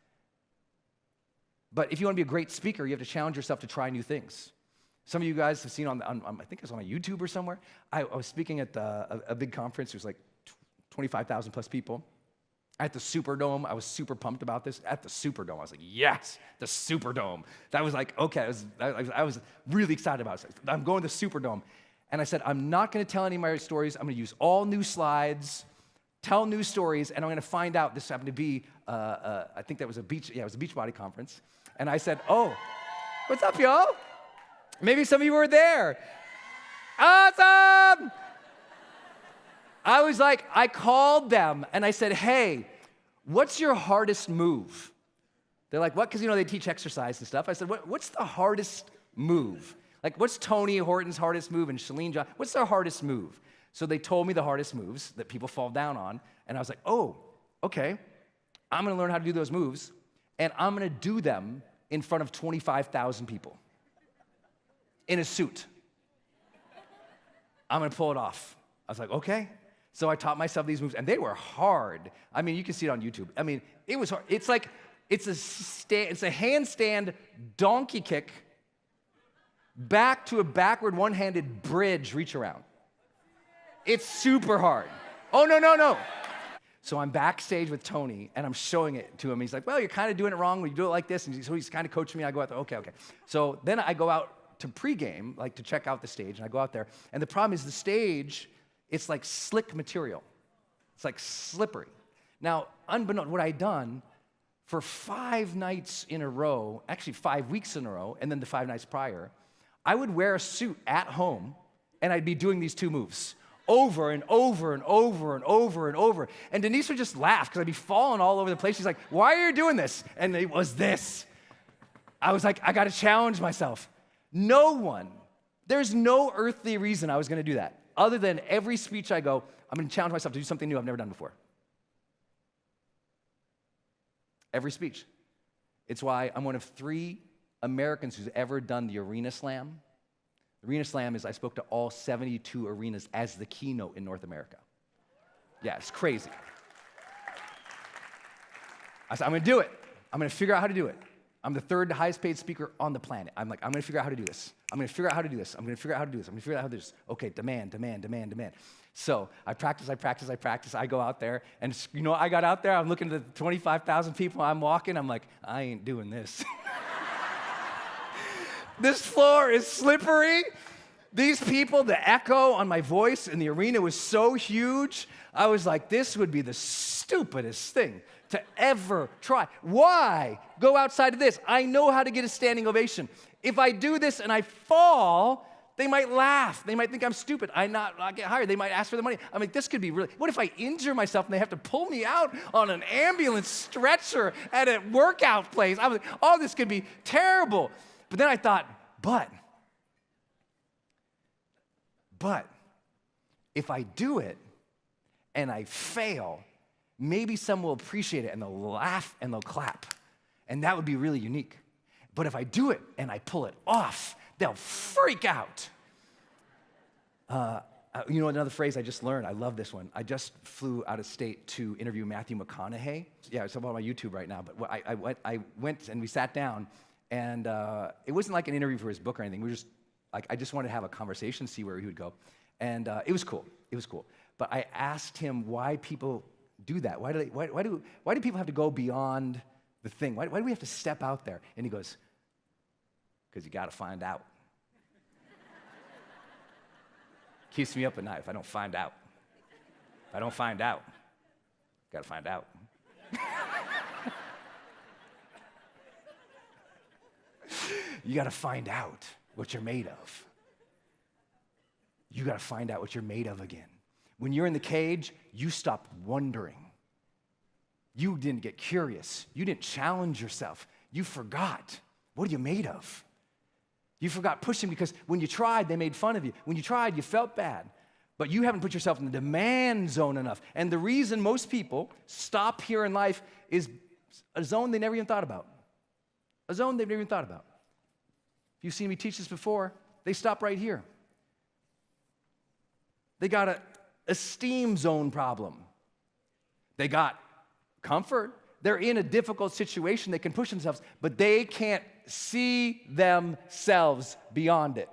S1: But if you want to be a great speaker, you have to challenge yourself to try new things. Some of you guys have seen on I think it was on YouTube or somewhere. I was speaking at a big conference. There was like 25,000 plus people. At the Superdome, I was super pumped about this. At the Superdome, I was like, yes, the Superdome. That was like, okay, I was really excited about it. I'm going to the Superdome. And I said, I'm not going to tell any of my stories. I'm going to use all new slides, tell new stories, and I'm going to find out. This happened to be, I think that was it was a Beachbody conference. And I said, oh, what's up, y'all? Maybe some of you were there. Awesome! I was like, I called them and I said, hey, what's your hardest move? They're like, what? Because, they teach exercise and stuff. I said, what's the hardest move? Like, what's Tony Horton's hardest move and Chalene John? What's their hardest move? So they told me the hardest moves that people fall down on. And I was like, oh, okay. I'm going to learn how to do those moves. And I'm going to do them in front of 25,000 people in a suit. I'm going to pull it off. I was like, okay. So I taught myself these moves, and they were hard. I mean, you can see it on YouTube. I mean, it was hard. It's like, it's a handstand donkey kick back to a backward one-handed bridge reach around. It's super hard. Oh, no. So I'm backstage with Tony, and I'm showing it to him. He's like, well, you're kind of doing it wrong when you do it like this. And so he's kind of coaching me. I go out there, okay. So then I go out to pregame, like to check out the stage, and I go out there. And the problem is the stage, it's like slick material. It's like slippery. Now, unbeknownst, what I'd done for 5 nights in a row, actually 5 weeks in a row, and then the 5 nights prior, I would wear a suit at home, and I'd be doing these 2 moves over and over and over and over and over. And Denise would just laugh because I'd be falling all over the place. She's like, why are you doing this? And it was this. I was like, I got to challenge myself. There's no earthly reason I was going to do that, other than every speech I go, I'm going to challenge myself to do something new I've never done before. Every speech. It's why I'm one of 3 Americans who's ever done the Arena Slam. The Arena Slam is I spoke to all 72 arenas as the keynote in North America. Yeah, it's crazy. I said, I'm going to do it. I'm going to figure out how to do it. I'm the 3rd highest paid speaker on the planet. I'm going to figure out how to do this. I'm going to figure out how to do this. I'm going to figure out how to do this. I'm going to figure out how to do this. Okay, demand. So I practice. I go out there, and I got out there, I'm looking at the 25,000 people I'm walking, I'm like, I ain't doing this. This floor is slippery. These people, the echo on my voice in the arena was so huge, I was like, this would be the stupidest thing to ever try. Why go outside of this? I know how to get a standing ovation. If I do this and I fall, they might laugh. They might think I'm stupid. I not get hired. They might ask for the money. I mean, this could be really, what if I injure myself and they have to pull me out on an ambulance stretcher at a workout place? I was like, oh, this could be terrible. But then I thought, but if I do it and I fail, maybe some will appreciate it and they'll laugh and they'll clap. And that would be really unique. But if I do it and I pull it off, they'll freak out. Another phrase I just learned, I love this one. I just flew out of state to interview Matthew McConaughey. Yeah, it's up on my YouTube right now. But I went and we sat down, and it wasn't like an interview for his book or anything. We were just, I just wanted to have a conversation, see where he would go. And it was cool. But I asked him why people do that. Why do people have to go beyond the thing? Why do we have to step out there? And he goes, because you got to find out. Keeps me up at night if I don't find out. If I don't find out, got to find out. You got to find out what you're made of. You got to find out what you're made of again. When you're in the cage, you stopped wondering. You didn't get curious. You didn't challenge yourself. You forgot. What are you made of? You forgot pushing because when you tried, they made fun of you. When you tried, you felt bad. But you haven't put yourself in the demand zone enough. And the reason most people stop here in life is a zone they never even thought about. A zone they've never even thought about. If you've seen me teach this before, they stop right here. They got an esteem zone problem. They got comfort. They're in a difficult situation. They can push themselves, but they can't see themselves beyond it.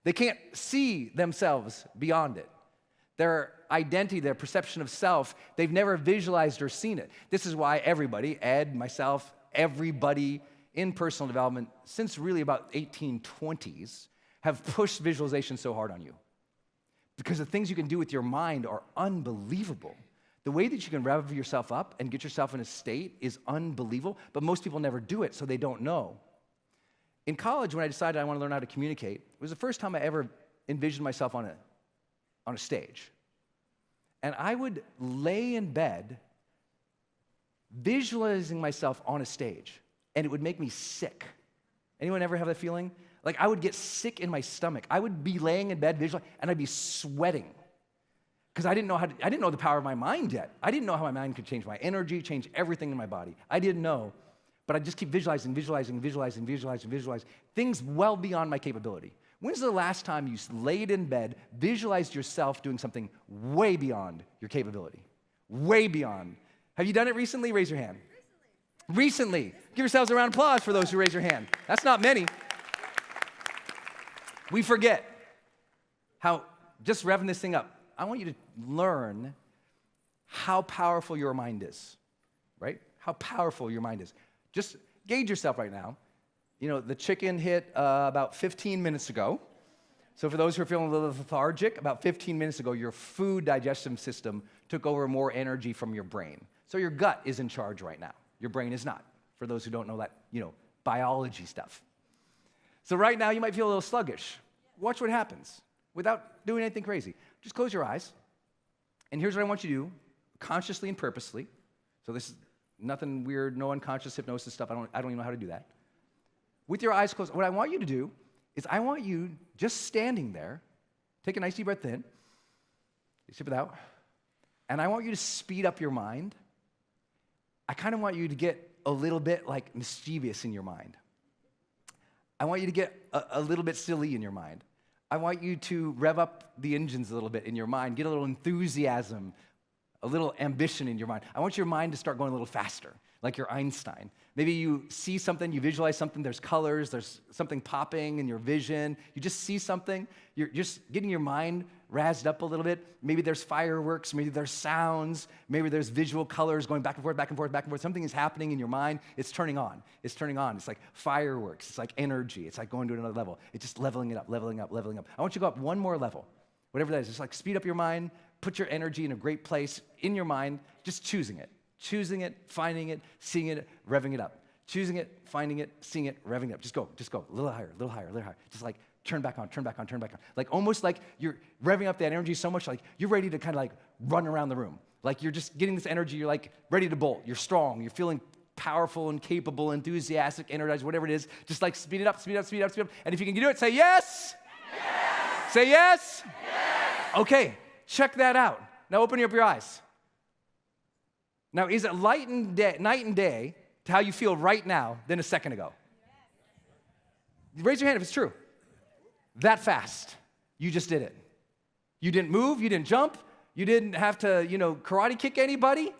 S1: They can't see themselves beyond it. Their identity, their perception of self, they've never visualized or seen it. This is why everybody, Ed, myself, everybody in personal development since really about 1820s have pushed visualization so hard on you. Because the things you can do with your mind are unbelievable. The way that you can rev yourself up and get yourself in a state is unbelievable, but most people never do it, so they don't know. In college, when I decided I want to learn how to communicate, it was the first time I ever envisioned myself on a stage. And I would lay in bed visualizing myself on a stage, and it would make me sick. Anyone ever have that feeling? Like I would get sick in my stomach. I would be laying in bed visualizing, and I'd be sweating. Because I didn't know the power of my mind yet. I didn't know how my mind could change my energy, change everything in my body. I didn't know, but I just keep visualizing. Things well beyond my capability. When's the last time you laid in bed, visualized yourself doing something way beyond your capability? Way beyond. Have you done it recently? Raise your hand. Recently. Give yourselves a round of applause for those who raise your hand. That's not many. We forget how, just revving this thing up, I want you to learn how powerful your mind is, right? How powerful your mind is. Just gauge yourself right now. You know, the chicken hit about 15 minutes ago. So for those who are feeling a little lethargic, about 15 minutes ago, your food digestive system took over more energy from your brain. So your gut is in charge right now. Your brain is not, for those who don't know that, biology stuff. So right now you might feel a little sluggish. Watch what happens without doing anything crazy. Just close your eyes. And here's what I want you to do, consciously and purposely. So this is nothing weird, no unconscious hypnosis stuff. I don't even know how to do that. With your eyes closed, what I want you to do is I want you just standing there, take a nice deep breath in, sip it out, and I want you to speed up your mind. I kind of want you to get a little bit like mischievous in your mind. I want you to get a little bit silly in your mind. I want you to rev up the engines a little bit in your mind, get a little enthusiasm, a little ambition in your mind. I want your mind to start going a little faster, like you're Einstein. Maybe you see something, you visualize something, there's colors, there's something popping in your vision. You just see something, you're just getting your mind razzed up a little bit. Maybe there's fireworks, maybe there's sounds, maybe there's visual colors going back and forth, back and forth, back and forth. Something is happening in your mind, it's turning on. It's turning on. It's like fireworks, it's like energy, it's like going to another level. It's just leveling it up, leveling up, leveling up. I want you to go up one more level, whatever that is. Just like speed up your mind, put your energy in a great place in your mind, just choosing it, finding it, seeing it, revving it up. Choosing it, finding it, seeing it, revving it up. Just go, a little higher, a little higher, a little higher. Just like turn back on, turn back on, turn back on. Like almost like you're revving up that energy so much like you're ready to kind of like run around the room. Like you're just getting this energy, you're like ready to bolt. You're strong, you're feeling powerful and capable, enthusiastic, energized, whatever it is. Just like speed it up, speed it up, speed it up, speed it up. And if you can do it, say yes. Yes. Say yes. Yes. Okay, check that out. Now open up your eyes. Now is it night and day to how you feel right now than a second ago? Raise your hand if it's true. That fast. You just did it. You didn't move, you didn't jump, you didn't have to, karate kick anybody.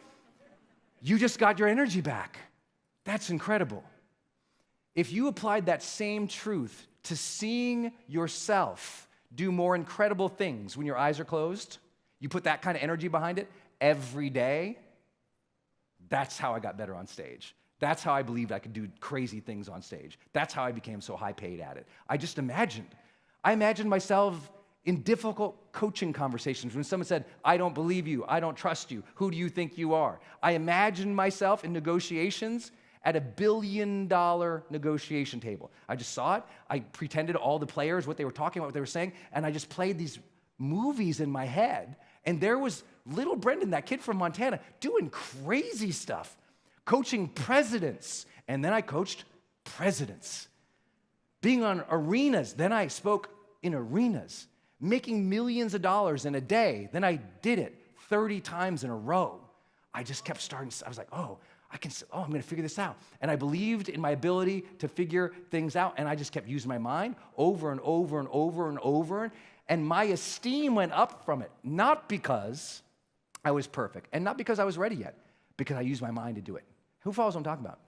S1: You just got your energy back. That's incredible. If you applied that same truth to seeing yourself do more incredible things when your eyes are closed, you put that kind of energy behind it every day, that's how I got better on stage. That's how I believed I could do crazy things on stage. That's how I became so high paid at it. I imagined myself in difficult coaching conversations when someone said, I don't believe you, I don't trust you, who do you think you are? I imagined myself in negotiations at a $1 billion negotiation table. I just saw it, I pretended all the players, what they were talking about, what they were saying, and I just played these movies in my head, and there was little Brendan, that kid from Montana, doing crazy stuff. Coaching presidents, and then I coached presidents. Being on arenas, then I spoke in arenas. Making millions of dollars in a day, then I did it 30 times in a row. I just kept starting, I was like, I'm gonna figure this out. And I believed in my ability to figure things out, and I just kept using my mind over and over and over and over, and my esteem went up from it, not because I was perfect, and not because I was ready yet, because I used my mind to do it. Who follows what I'm talking about?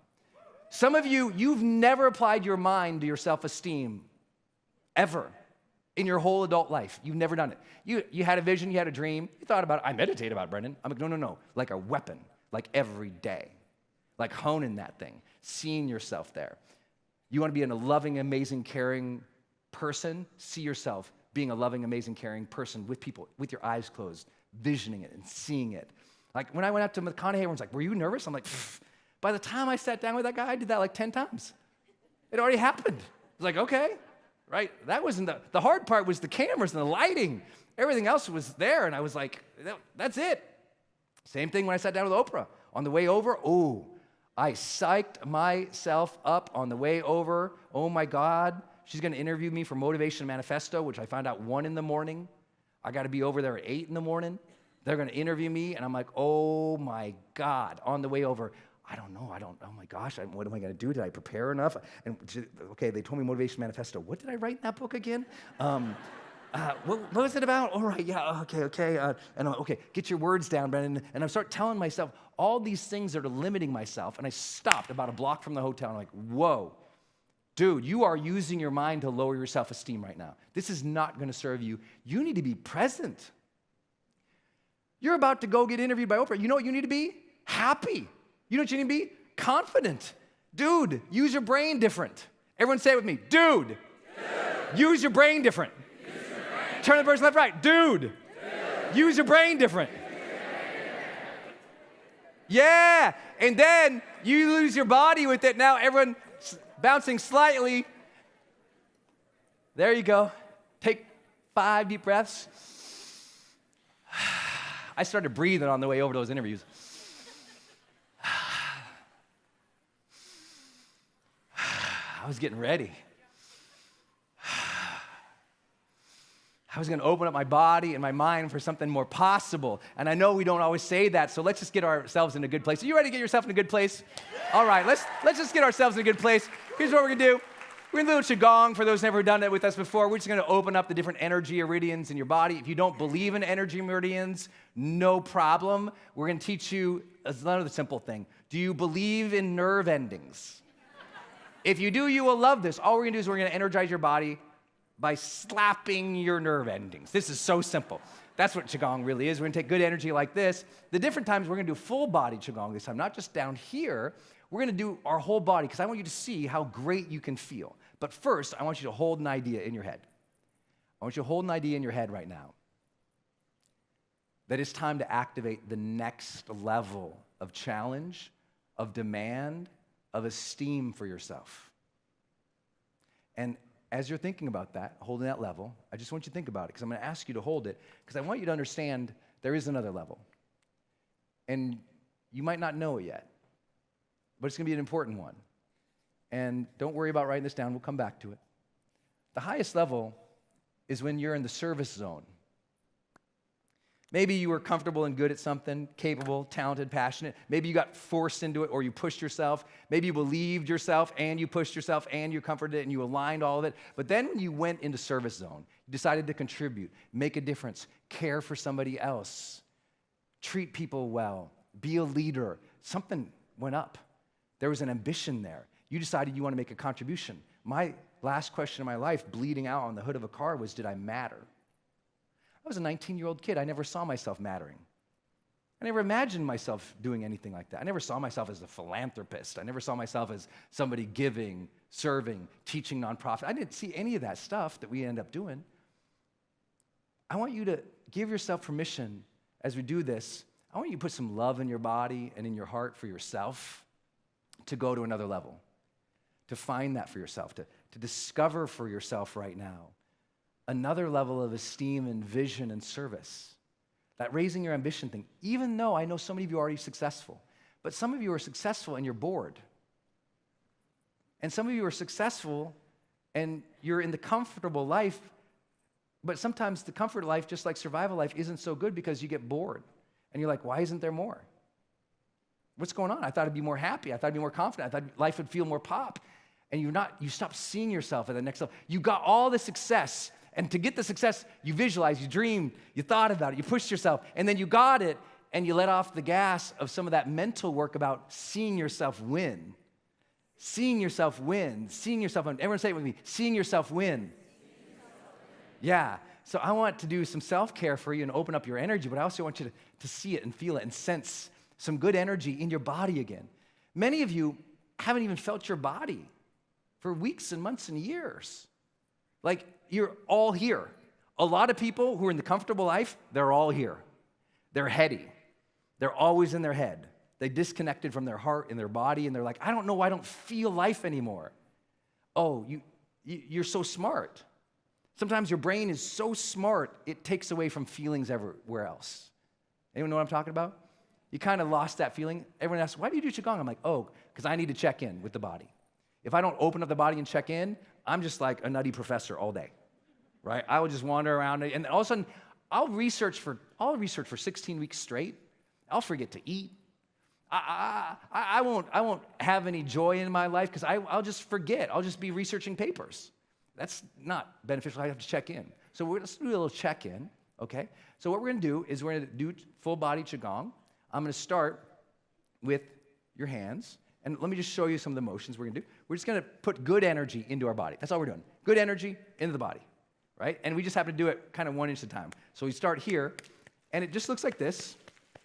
S1: Some of you, you've never applied your mind to your self-esteem, ever, in your whole adult life. You've never done it. You had a vision, you had a dream, you thought about it. I meditate about it, Brendan. I'm like, no. Like a weapon, like every day. Like honing that thing, seeing yourself there. You want to be a loving, amazing, caring person? See yourself being a loving, amazing, caring person with people, with your eyes closed, visioning it and seeing it. Like when I went up to McConaughey, everyone's like, were you nervous? I'm like, by the time I sat down with that guy, I did that like 10 times. It already happened. I was like, okay, right? That wasn't the hard part was the cameras and the lighting. Everything else was there, and I was like, that's it. Same thing when I sat down with Oprah. On the way over, I psyched myself up on the way over. Oh my God, she's gonna interview me for Motivation Manifesto, which I found out 1 a.m. I gotta be over there at 8 a.m. They're gonna interview me, and I'm like, oh my God, on the way over, I don't know, oh my gosh, what am I gonna do? Did I prepare enough? And okay, they told me Motivation Manifesto. What did I write in that book again? What was it about? All right, yeah, okay. And I'm, okay, get your words down, Brendan. And I start telling myself all these things that are limiting myself. And I stopped about a block from the hotel. And I'm like, whoa, dude, you are using your mind to lower your self-esteem right now. This is not going to serve you. You need to be present. You're about to go get interviewed by Oprah. You know what you need to be? Happy. You know what you need to be? Confident. Dude, use your brain different. Everyone say it with me. Dude. Use your brain different. Turn to the person left, right. Dude. Use your brain different. Yeah, and then you lose your body with it. Now everyone bouncing slightly. There you go. Take 5 deep breaths. I started breathing on the way over to those interviews. I was getting ready. I was going to open up my body and my mind for something more possible. And I know we don't always say that, so let's just get ourselves in a good place. Are you ready to get yourself in a good place? All right, let's just get ourselves in a good place. Here's what we're going to do. We're going to do a little Qigong. For those who've never done it with us before, we're just going to open up the different energy meridians in your body. If you don't believe in energy meridians, no problem. We're going to teach you another simple thing. Do you believe in nerve endings? If you do, you will love this. All we're going to do is we're going to energize your body by slapping your nerve endings. This is so simple. That's what Qigong really is. We're going to take good energy like this. The different times we're going to do full body Qigong this time, not just down here. We're going to do our whole body because I want you to see how great you can feel. But first, I want you to hold an idea in your head. I want you to hold an idea in your head right now that it's time to activate the next level of challenge, of demand, of esteem for yourself. And as you're thinking about that, holding that level, I just want you to think about it because I'm going to ask you to hold it because I want you to understand there is another level. And you might not know it yet, but it's going to be an important one. And don't worry about writing this down. We'll come back to it. The highest level is when you're in the service zone. Maybe you were comfortable and good at something, capable, talented, passionate. Maybe you got forced into it or you pushed yourself. Maybe you believed yourself and you pushed yourself and you comforted it and you aligned all of it. But then when you went into service zone, you decided to contribute, make a difference, care for somebody else, treat people well, be a leader. Something went up. There was an ambition there. You decided you want to make a contribution. My last question in my life, bleeding out on the hood of a car, was, did I matter? I was a 19-year-old kid. I never saw myself mattering. I never imagined myself doing anything like that. I never saw myself as a philanthropist. I never saw myself as somebody giving, serving, teaching nonprofit. I didn't see any of that stuff that we end up doing. I want you to give yourself permission as we do this. I want you to put some love in your body and in your heart for yourself to go to another level, to find that for yourself, to discover for yourself right now another level of esteem and vision and service. That raising your ambition thing, even though I know so many of you are already successful, but some of you are successful and you're bored. And some of you are successful and you're in the comfortable life, but sometimes the comfort life, just like survival life, isn't so good because you get bored. And you're like, why isn't there more? What's going on? I thought I'd be more happy. I thought I'd be more confident. I thought life would feel more pop. And you stop seeing yourself at the next level. You got all the success. And to get the success, you visualized, you dreamed, you thought about it, you pushed yourself, and then you got it, and you let off the gas of some of that mental work about seeing yourself win. Seeing yourself win. Seeing yourself win. Everyone say it with me. Seeing yourself win. Yeah. So I want to do some self-care for you and open up your energy, but I also want you to see it and feel it and sense some good energy in your body again. Many of you haven't even felt your body for weeks and months and years. Like, you're all here. A lot of people who are in the comfortable life, they're all here. They're heady. They're always in their head. They disconnected from their heart and their body, and they're like, I don't know why I don't feel life anymore. Oh, you're so smart. Sometimes your brain is so smart, it takes away from feelings everywhere else. Anyone know what I'm talking about? You kind of lost that feeling. Everyone asks, why do you do Qigong? I'm like, oh, because I need to check in with the body. If I don't open up the body and check in, I'm just like a nutty professor all day, right? I will just wander around, and all of a sudden, I'll research for 16 weeks straight. I'll forget to eat. I won't have any joy in my life because I'll just forget. I'll just be researching papers. That's not beneficial. I have to check in. So let's do a little check-in, okay? So what we're going to do is we're going to do full body Qigong. I'm going to start with your hands. And let me just show you some of the motions we're going to do. We're just going to put good energy into our body. That's all we're doing. Good energy into the body, right? And we just have to do it kind of 1 inch at a time. So we start here, and it just looks like this.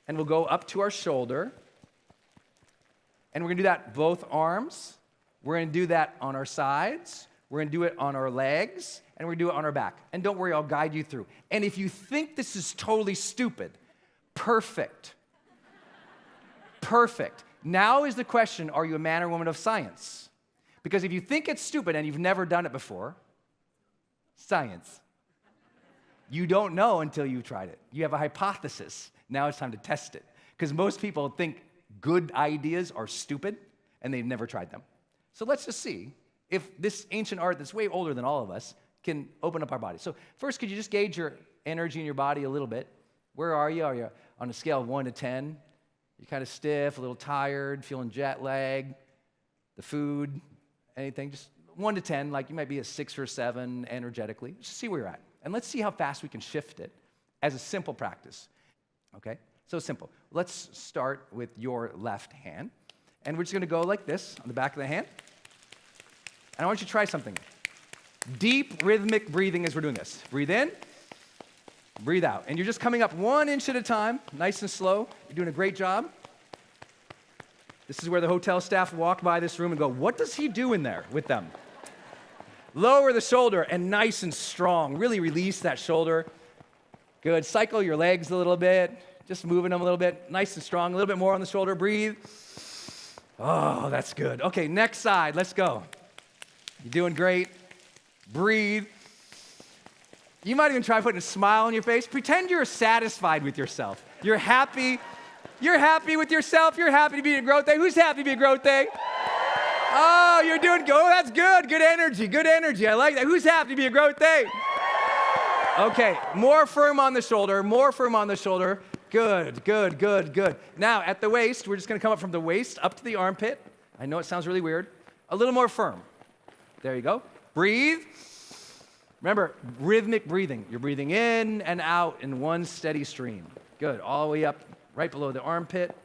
S1: And we'll go up to our shoulder. And we're going to do that both arms. We're going to do that on our sides. We're going to do it on our legs. And we're going to do it on our back. And don't worry, I'll guide you through. And if you think this is totally stupid, perfect. Perfect. Now is the question, are you a man or woman of science? Because if you think it's stupid and you've never done it before, science. You don't know until you've tried it. You have a hypothesis. Now it's time to test it. Because most people think good ideas are stupid and they've never tried them. So let's just see if this ancient art that's way older than all of us can open up our body. So first, could you just gauge your energy in your body a little bit? Where are you? Are you on a scale of 1 to 10? You're kind of stiff, a little tired, feeling jet lag, the food, anything? Just 1 to 10, like you might be a 6 or 7 energetically. Just see where you're at. And let's see how fast we can shift it as a simple practice. Okay? So simple. Let's start with your left hand. And we're just going to go like this on the back of the hand. And I want you to try something. Deep rhythmic breathing as we're doing this. Breathe in, breathe out. And you're just coming up 1 inch at a time, nice and slow. You're doing a great job. This is where the hotel staff walk by this room and go, what does he do in there with them? Lower the shoulder and nice and strong. Really release that shoulder. Good. Cycle your legs a little bit. Just moving them a little bit. Nice and strong. A little bit more on the shoulder. Breathe. Oh, that's good. Okay, next side. Let's go. You're doing great. Breathe. You might even try putting a smile on your face. Pretend you're satisfied with yourself. You're happy. You're happy with yourself. You're happy to be at Growth Day. Who's happy to be at Growth Day? Oh, you're doing good. Oh, that's good. Good energy. Good energy. I like that. Who's happy to be at Growth Day? Okay, more firm on the shoulder. More firm on the shoulder. Good, good, good, good. Now, at the waist, we're just going to come up from the waist up to the armpit. I know it sounds really weird. A little more firm. There you go. Breathe. Remember, rhythmic breathing. You're breathing in and out in one steady stream. Good. All the way up, right below the armpit.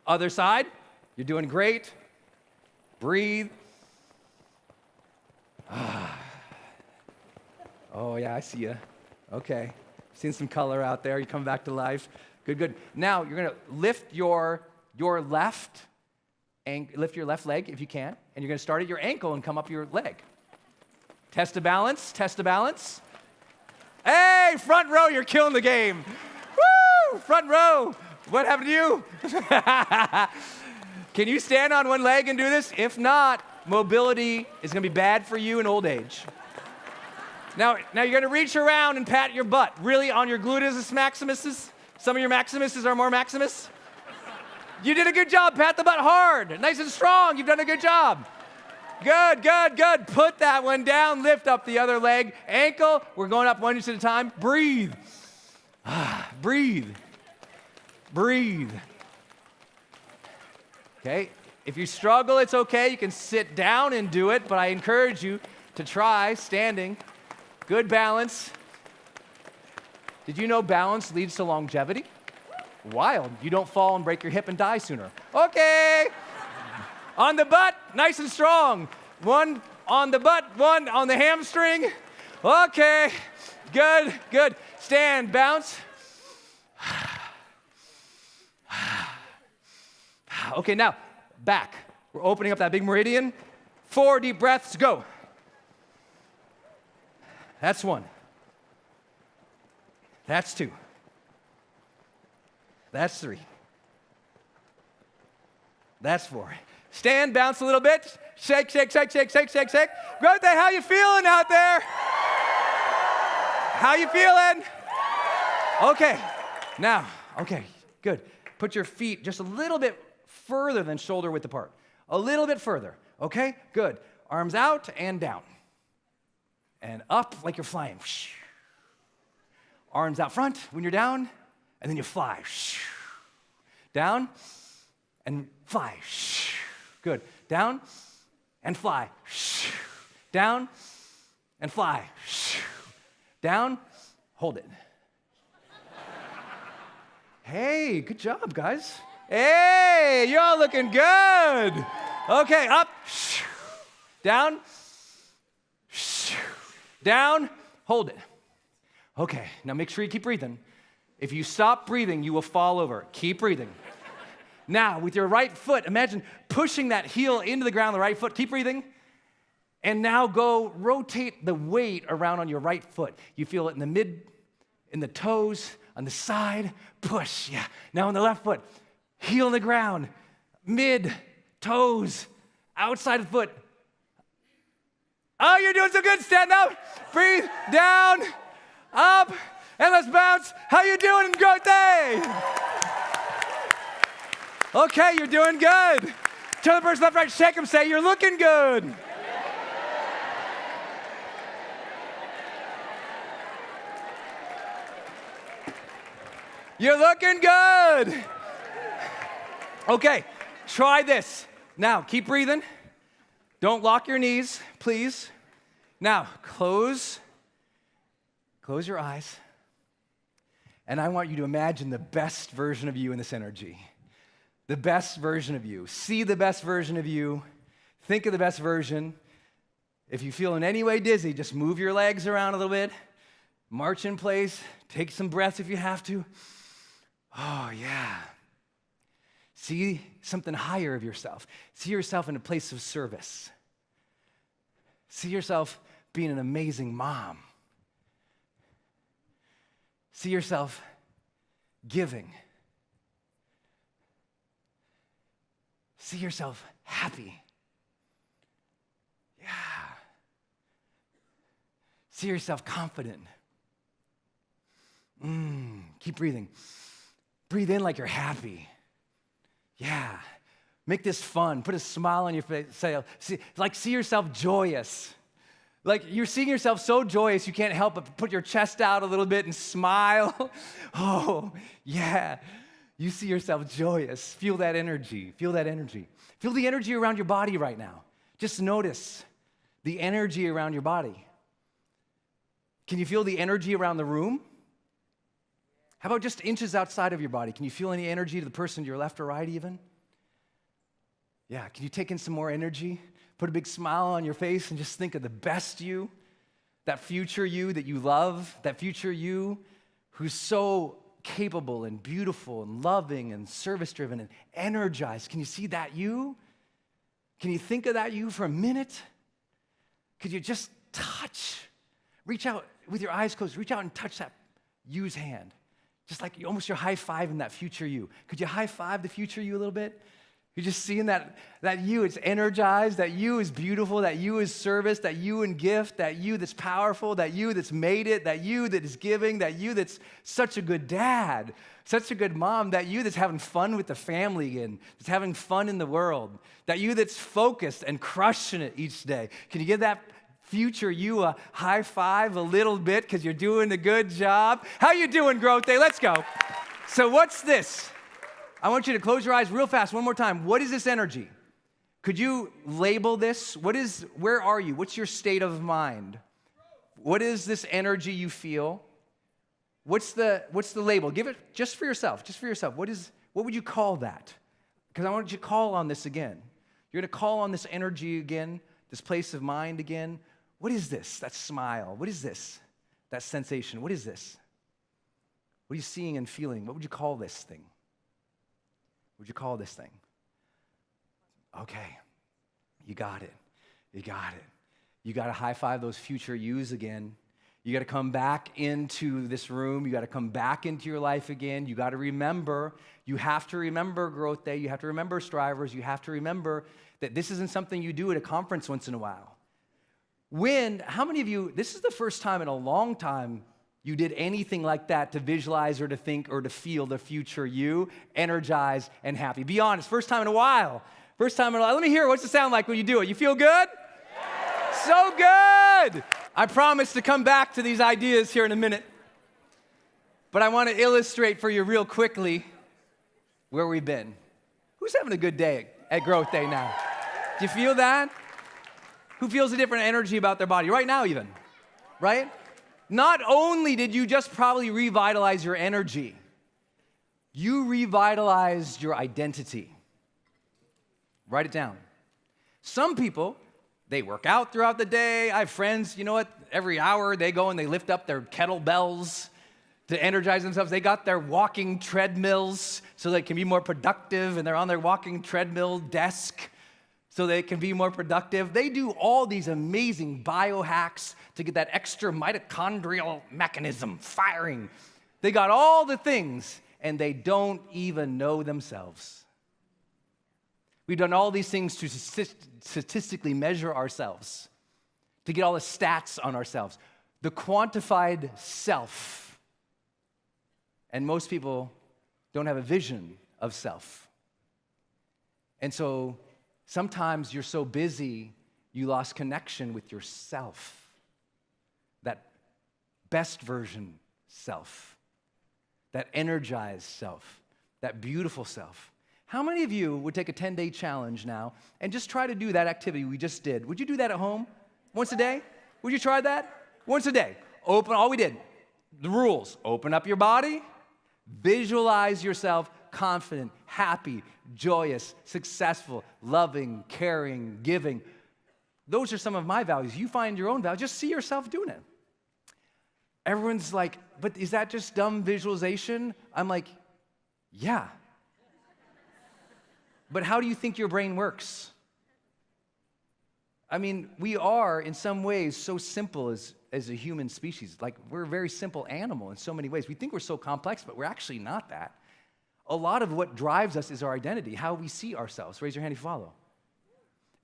S1: Other side. You're doing great. Breathe. Oh, yeah, I see you. Okay. Seen some color out there. You come back to life. Good, good. Now, you're going to lift your left leg if you can, and you're going to start at your ankle and come up your leg. Test the balance. Test the balance. Hey, front row, you're killing the game. Woo! Front row. What happened to you? Can you stand on one leg and do this? If not, mobility is going to be bad for you in old age. Now you're going to reach around and pat your butt. Really, on your gluteus maximuses? Some of your maximuses are more maximus. You did a good job. Pat the butt hard. Nice and strong. You've done a good job. Good, good, good. Put that one down. Lift up the other leg. Ankle. We're going up 1 inch at a time. Breathe. Breathe. Breathe. Okay? If you struggle, it's okay. You can sit down and do it, but I encourage you to try standing. Good balance. Did you know balance leads to longevity? Wild. You don't fall and break your hip and die sooner. Okay. On the butt, nice and strong. 1 on the butt, 1 on the hamstring. Okay. Good, good. Stand, bounce. Okay, now, back. We're opening up that big meridian. 4 deep breaths, go. That's 1. That's 2. That's 3. That's 4. Stand, bounce a little bit. Shake, shake, shake, shake, shake, shake, shake. Growth Day, how you feeling out there? How you feeling? Okay. Now, okay, good. Put your feet just a little bit further than shoulder width apart. A little bit further. Okay? Good. Arms out and down. And up like you're flying. Arms out front when you're down, and then you fly. Down and fly. Good. Down and fly. Down and fly. Down. Hold it. Hey, good job, guys. Hey, you're all looking good. Okay, up. Down. Down. Hold it. Okay, now make sure you keep breathing. If you stop breathing, you will fall over. Keep breathing. Now, with your right foot, imagine pushing that heel into the ground, the right foot. Keep breathing. And now go rotate the weight around on your right foot. You feel it in the toes, on the side. Push, yeah. Now on the left foot. heel in the ground, mid, toes, outside of the foot. Oh, you're doing so good. Stand up, breathe, down, up, and let's bounce. How you doing in growth day? Okay, you're doing good. Turn the person left, right, shake them, say, you're looking good. You're looking good. Okay, try this. Now, keep breathing. Don't lock your knees, please. Now, close your eyes. And I want you to imagine the best version of you in this energy. The best version of you. See the best version of you. Think of the best version. If you feel in any way dizzy, just move your legs around a little bit. March in place. Take some breaths if you have to. Oh, yeah. See something higher of yourself. See yourself in a place of service. See yourself being an amazing mom. See yourself giving. See yourself happy. Yeah. See yourself confident. Keep breathing. Breathe in like you're happy. Yeah. Make this fun. Put a smile on your face. See yourself joyous. Like you're seeing yourself so joyous you can't help but put your chest out a little bit and smile. Oh, yeah. You see yourself joyous. Feel that energy. Feel that energy. Feel the energy around your body right now. Just notice the energy around your body. Can you feel the energy around the room? How about just inches outside of your body? Can you feel any energy to the person to your left or right even? Yeah, can you take in some more energy? Put a big smile on your face and just think of the best you, that future you that you love, that future you who's so capable and beautiful and loving and service-driven and energized. Can you see that you? Can you think of that you for a minute? Could you just reach out with your eyes closed, reach out and touch that you's hand. Just like almost you're high-fiving that future you. Could you high-five the future you a little bit? You're just seeing that you is energized, that you is beautiful, that you is service, that you in gift, that you that's powerful, that you that's made it, that you that is giving, that you that's such a good dad, such a good mom, that you that's having fun with the family and that's having fun in the world, that you that's focused and crushing it each day. Can you give that future you a high five a little bit because you're doing a good job? How you doing, Growth Day? Let's go. So what's this? I want you to close your eyes real fast one more time. What is this energy? Could you label this? Where are you? What's your state of mind? What is this energy you feel? What's the label? Give it just for yourself, What would you call that? Because I want you to call on this again. You're going to call on this energy again, this place of mind again. What is this? That smile. What is this? That sensation. What is this? What are you seeing and feeling? What would you call this thing? What would you call this thing? Okay, you got it. You got it. You got to high five those future yous again. You got to come back into this room. You got to come back into your life again. You got to remember. You have to remember Growth Day. You have to remember Strivers. You have to remember that this isn't something you do at a conference once in a while. How many of you, this is the first time in a long time you did anything like that to visualize or to think or to feel the future you, energized and happy? Be honest, first time in a while. Let me hear, what's it sound like when you do it? You feel good? Yeah. So good! I promise to come back to these ideas here in a minute. But I want to illustrate for you real quickly where we've been. Who's having a good day at Growth Day now? Do you feel that? Who feels a different energy about their body right now even? Right? Not only did you just probably revitalize your energy, you revitalized your identity. Write it down. Some people, they work out throughout the day. I have friends, you know what? Every hour they go and they lift up their kettlebells to energize themselves. They got their walking treadmills so they can be more productive, and they're on their walking treadmill desk so they can be more productive. They do all these amazing biohacks to get that extra mitochondrial mechanism firing. They got all the things, and they don't even know themselves. We've done all these things to statistically measure ourselves, to get all the stats on ourselves, the quantified self. And most people don't have a vision of self. And so sometimes you're so busy, you lost connection with yourself, that best version self, that energized self, that beautiful self. How many of you would take a 10-day challenge now and just try to do that activity we just did? Would you do that at home once a day? Would you try that? Once a day. All we did, the rules, open up your body, visualize yourself confident, happy, joyous, successful, loving, caring, giving. Those are some of my values. You find your own values. Just see yourself doing it. Everyone's like, but is that just dumb visualization? I'm like, yeah. But how do you think your brain works? I mean, we are, in some ways, so simple as a human species. Like, we're a very simple animal in so many ways. We think we're so complex, but we're actually not that. A lot of what drives us is our identity, how we see ourselves. Raise your hand if you follow.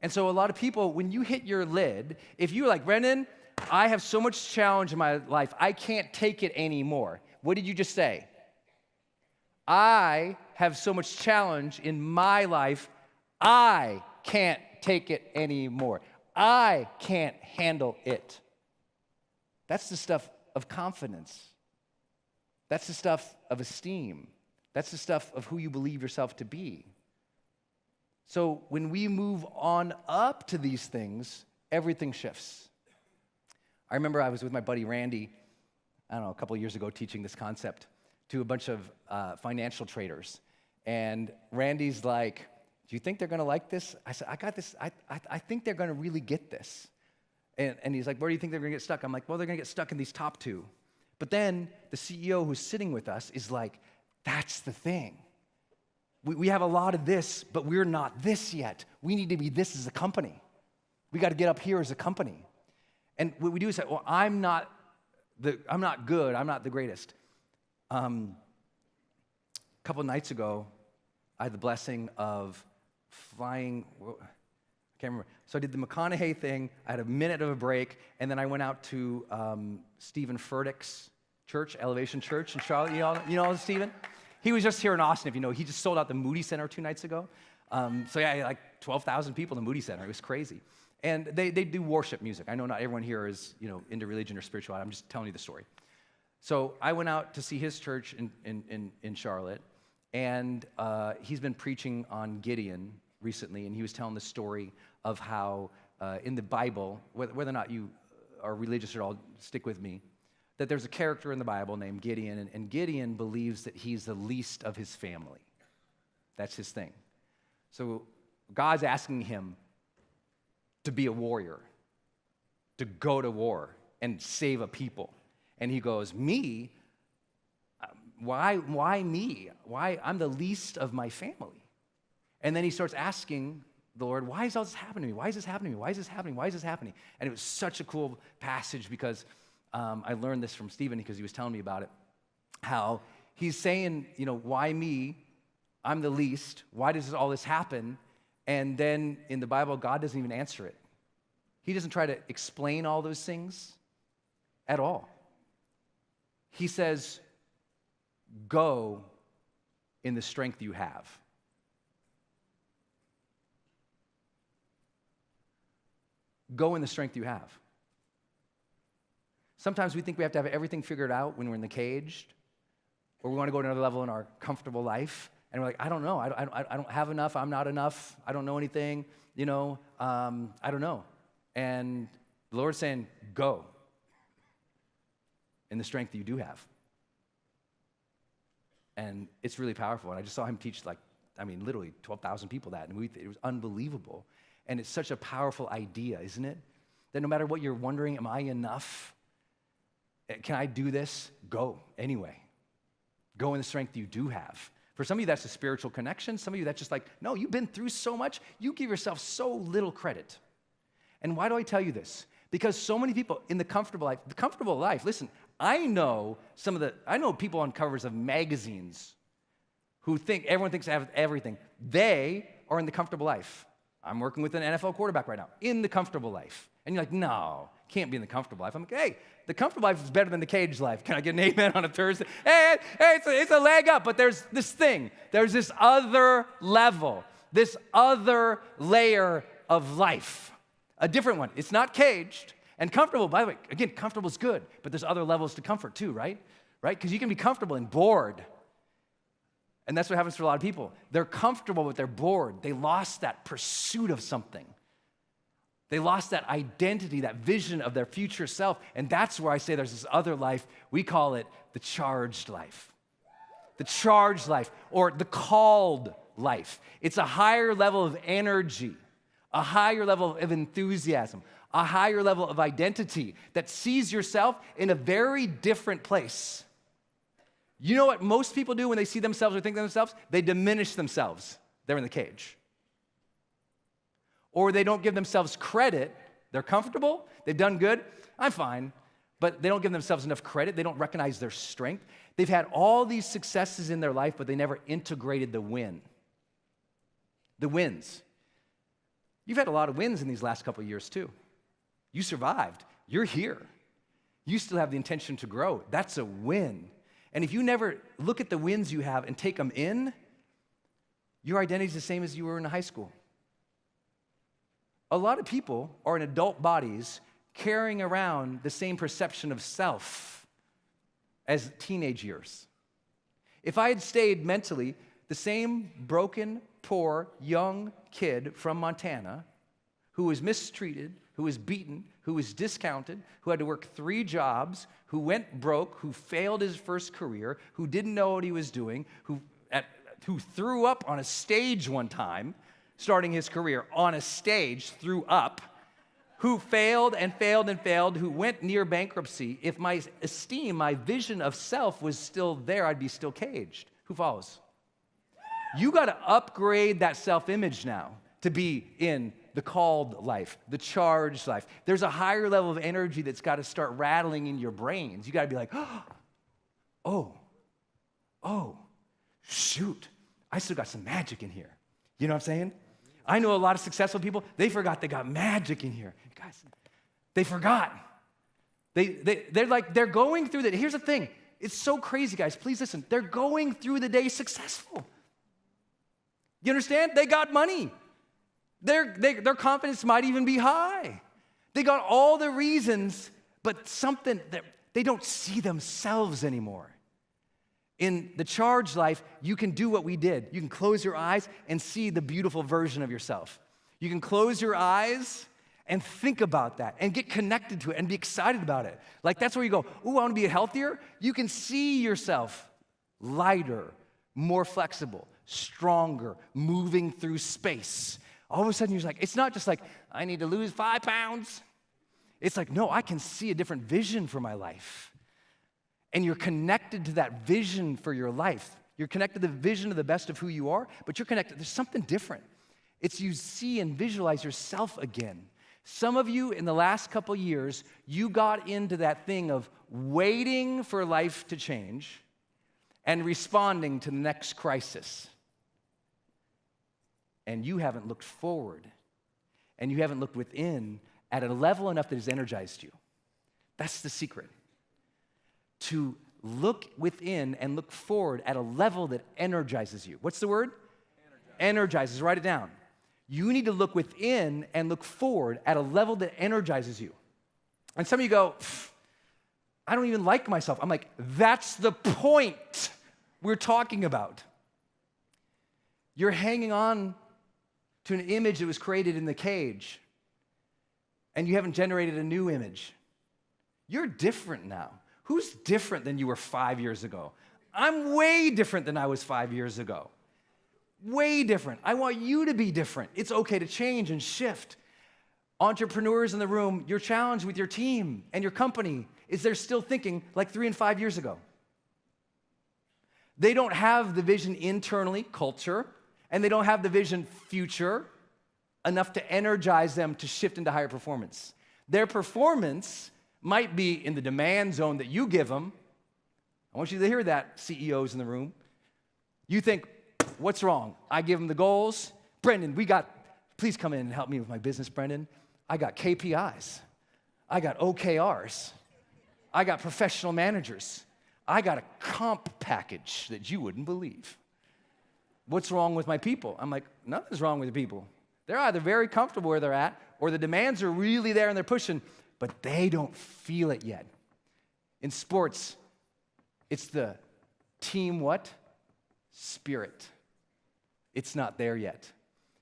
S1: And so a lot of people, when you hit your lid, if you're like, Brendan, I have so much challenge in my life, I can't take it anymore. What did you just say? I have so much challenge in my life, I can't take it anymore. I can't handle it. That's the stuff of confidence. That's the stuff of esteem. That's the stuff of who you believe yourself to be. So when we move on up to these things, everything shifts. I remember I was with my buddy Randy, I don't know, a couple of years ago teaching this concept to a bunch of financial traders. And Randy's like, do you think they're going to like this? I said, I got this. I think they're going to really get this. And he's like, where do you think they're going to get stuck? I'm like, well, they're going to get stuck in these top two. But then the CEO who's sitting with us is like, that's the thing. We have a lot of this, but we're not this yet. We need to be this as a company. We got to get up here as a company. And what we do is say, well, I'm not good. I'm not the greatest. A couple nights ago, I had the blessing of flying, I can't remember. So I did the McConaughey thing, I had a minute of a break, and then I went out to Stephen Furtick's church, Elevation Church in Charlotte. You know Stephen? He was just here in Austin, if you know. He just sold out the Moody Center 2 nights ago. So yeah, like 12,000 people in the Moody Center. It was crazy. And they do worship music. I know not everyone here is into religion or spirituality. I'm just telling you the story. So I went out to see his church in Charlotte, and he's been preaching on Gideon recently, and he was telling the story of how in the Bible, whether or not you are religious at all, stick with me, that there's a character in the Bible named Gideon, and Gideon believes that he's the least of his family. That's his thing. So God's asking him to be a warrior, to go to war and save a people. And he goes, me? Why me? Why? I'm the least of my family. And then he starts asking the Lord, why is all this happening to me? Why is this happening to me? Why is this happening? Why is this happening? And it was such a cool passage because I learned this from Stephen because he was telling me about it, how he's saying, why me? I'm the least. Why does all this happen? And then in the Bible, God doesn't even answer it. He doesn't try to explain all those things at all. He says, go in the strength you have. Go in the strength you have. Sometimes we think we have to have everything figured out when we're in the cage, or we want to go to another level in our comfortable life, and we're like, I don't know. I don't have enough. I'm not enough. I don't know anything. I don't know. And the Lord's saying, go in the strength that you do have. And it's really powerful. And I just saw him teach literally 12,000 people that. And it was unbelievable. And it's such a powerful idea, isn't it? That no matter what you're wondering, am I enough? Can I do this? Go anyway. Go in the strength you do have. For some of you, that's a spiritual connection. Some of you, that's just like, no, you've been through so much. You give yourself so little credit. And why do I tell you this? Because so many people in the comfortable life, listen, I know people on covers of magazines who think everyone thinks they have everything. They are in the comfortable life. I'm working with an NFL quarterback right now, in the comfortable life. And you're like, no, can't be in the comfortable life. I'm like, hey, the comfortable life is better than the cage life. Can I get an amen on a Thursday? Hey, it's a leg up, but there's this thing. There's this other level, this other layer of life, a different one. It's not caged and comfortable. By the way, again, comfortable is good, but there's other levels to comfort too, right? Right? Because you can be comfortable and bored. And that's what happens for a lot of people. They're comfortable, but they're bored. They lost that pursuit of something. They lost that identity, that vision of their future self. And that's where I say there's this other life. We call it the charged life. The charged life, or the called life. It's a higher level of energy, a higher level of enthusiasm, a higher level of identity that sees yourself in a very different place. You know what most people do when they see themselves or think of themselves? They diminish themselves. They're in the cage. Or they don't give themselves credit. They're comfortable. They've done good. I'm fine. But they don't give themselves enough credit. They don't recognize their strength. They've had all these successes in their life, but they never integrated the win. The wins. You've had a lot of wins in these last couple of years too. You survived. You're here. You still have the intention to grow. That's a win. And if you never look at the wins you have and take them in, your identity is the same as you were in high school. A lot of people are in adult bodies carrying around the same perception of self as teenage years. If I had stayed mentally the same broken, poor, young kid from Montana who was mistreated, who was beaten, who was discounted, who had to work 3 jobs, who went broke, who failed his first career, who didn't know what he was doing, who threw up on a stage one time, starting his career on a stage, threw up, who failed and failed and failed, who went near bankruptcy. If my esteem, my vision of self was still there, I'd be still caged. Who follows? You got to upgrade that self-image now to be in the called life, the charged life. There's a higher level of energy that's got to start rattling in your brains. You got to be like, oh, shoot, I still got some magic in here. You know what I'm saying? I know a lot of successful people, they forgot they got magic in here. Guys, they forgot. They're going through the, here's the thing. It's so crazy, guys. Please listen. They're going through the day successful. You understand? They got money. Their confidence might even be high. They got all the reasons, but something that they don't see themselves anymore. In the charged life, you can do what we did. You can close your eyes and see the beautiful version of yourself. You can close your eyes and think about that and get connected to it and be excited about it. Like that's where you go, ooh, I want to be healthier. You can see yourself lighter, more flexible, stronger, moving through space. All of a sudden, you're like, it's not just like, I need to lose 5 pounds. It's like, no, I can see a different vision for my life. And you're connected to that vision for your life. You're connected to the vision of the best of who you are, but you're connected. There's something different. It's you see and visualize yourself again. Some of you in the last couple years, you got into that thing of waiting for life to change and responding to the next crisis. And you haven't looked forward, and you haven't looked within at a level enough that has energized you. That's the secret. To look within and look forward at a level that energizes you. What's the word? Energizes. Write it down. You need to look within and look forward at a level that energizes you. And some of you go, I don't even like myself. I'm like, that's the point we're talking about. You're hanging on to an image that was created in the cage, and you haven't generated a new image. You're different now. Who's different than you were 5 years ago? I'm way different than I was 5 years ago. Way different. I want you to be different. It's okay to change and shift. Entrepreneurs in the room, your challenge with your team and your company is they're still thinking like 3 and 5 years ago. They don't have the vision internally, culture, and they don't have the vision future enough to energize them to shift into higher performance. Their performance might be in the demand zone that you give them. I want you to hear that, CEOs in the room. You think, What's wrong? I give them the goals. Brendan, please come in and help me with my business, Brendan. I got KPIs. I got OKRs. I got professional managers. I got a comp package that you wouldn't believe. What's wrong with my people? I'm like, nothing's wrong with the people. They're either very comfortable where they're at, or the demands are really there and they're pushing, but they don't feel it yet. In sports, it's the team what? Spirit. It's not there yet.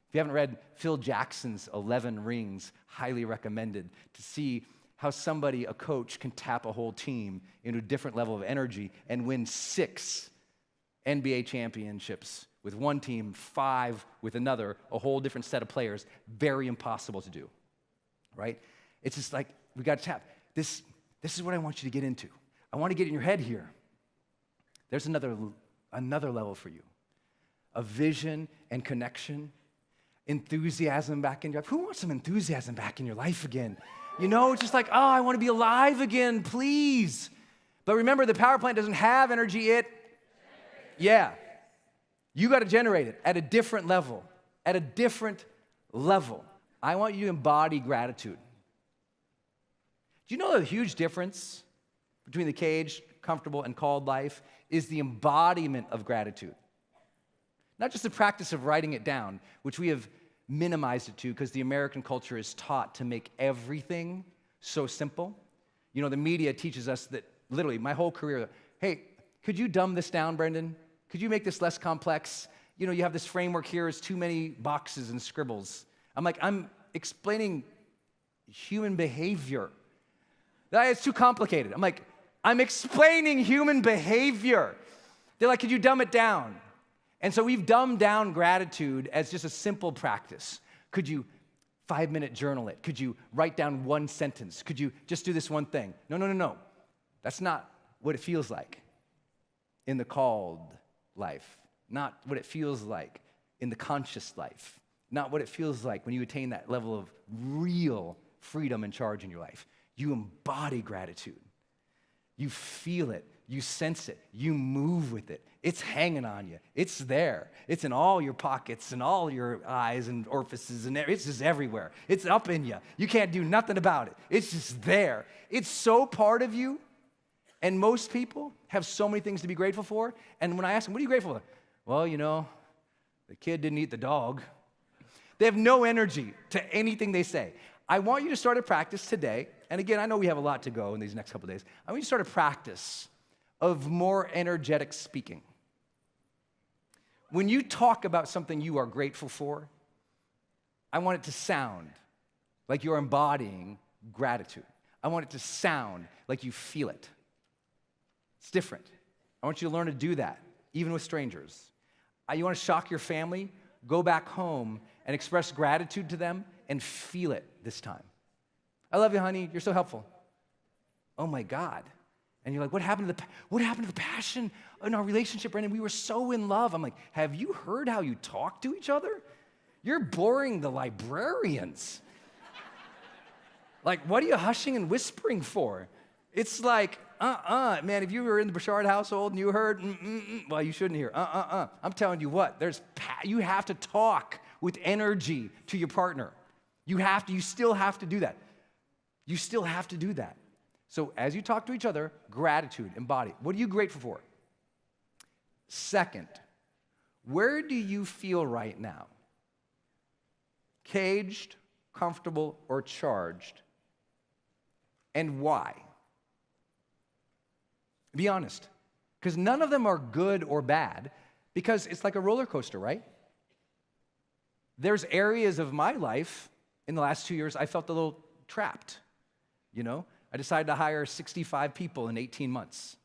S1: If you haven't read Phil Jackson's 11 Rings, highly recommended to see how a coach, can tap a whole team into a different level of energy and win 6 NBA championships with one team, 5 with another, a whole different set of players. Very impossible to do, right? It's just like, we got to tap. This is what I want you to get into. I want to get in your head here. There's another level for you. A vision and connection, enthusiasm back in your life. Who wants some enthusiasm back in your life again? You know, just like, oh, I want to be alive again, please. But remember, the power plant doesn't have energy, yeah. You got to generate it at a different level, I want you to embody gratitude. Do you know the huge difference between the caged, comfortable, and called life is the embodiment of gratitude? Not just the practice of writing it down, which we have minimized it to because the American culture is taught to make everything so simple. You know, the media teaches us that literally my whole career, hey, could you dumb this down, Brendan? Could you make this less complex? You know, you have this framework here, it's too many boxes and scribbles. I'm like, I'm explaining human behavior. It's too complicated. I'm like, I'm explaining human behavior. They're like, could you dumb it down? And so we've dumbed down gratitude as just a simple practice. Could you 5-minute journal it? Could you write down one sentence? Could you just do this one thing? No. That's not what it feels like in the called life. Not what it feels like in the conscious life. Not what it feels like when you attain that level of real freedom and charge in your life. You embody gratitude. You feel it. You sense it. You move with it. It's hanging on you. It's there. It's in all your pockets and all your eyes and orifices, and it's just everywhere. It's up in you. You can't do nothing about it. It's just there. It's so part of you. And most people have so many things to be grateful for. And when I ask them, what are you grateful for? Well, you know, the kid didn't eat the dog. They have no energy to anything they say. I want you to start a practice today. And again, I know we have a lot to go in these next couple of days. I want you to start a practice of more energetic speaking. When you talk about something you are grateful for, I want it to sound like you're embodying gratitude. I want it to sound like you feel it. It's different. I want you to learn to do that, even with strangers. You want to shock your family? Go back home and express gratitude to them and feel it this time. I love you, honey. You're so helpful. Oh my God. And you're like, what happened to the passion in our relationship, Brendan? We were so in love. I'm like, have you heard how you talk to each other? You're boring the librarians. Like, what are you hushing and whispering for? It's like, man, if you were in the Bouchard household and you heard, well, you shouldn't hear, I'm telling you what, you have to talk with energy to your partner. You still have to do that. You still have to do that. So as you talk to each other, gratitude, embody. What are you grateful for? Second, where do you feel right now? Caged, comfortable, or charged? And why? Be honest, because none of them are good or bad, because it's like a roller coaster, right? There's areas of my life in the last 2 years I felt a little trapped, you know? I decided to hire 65 people in 18 months.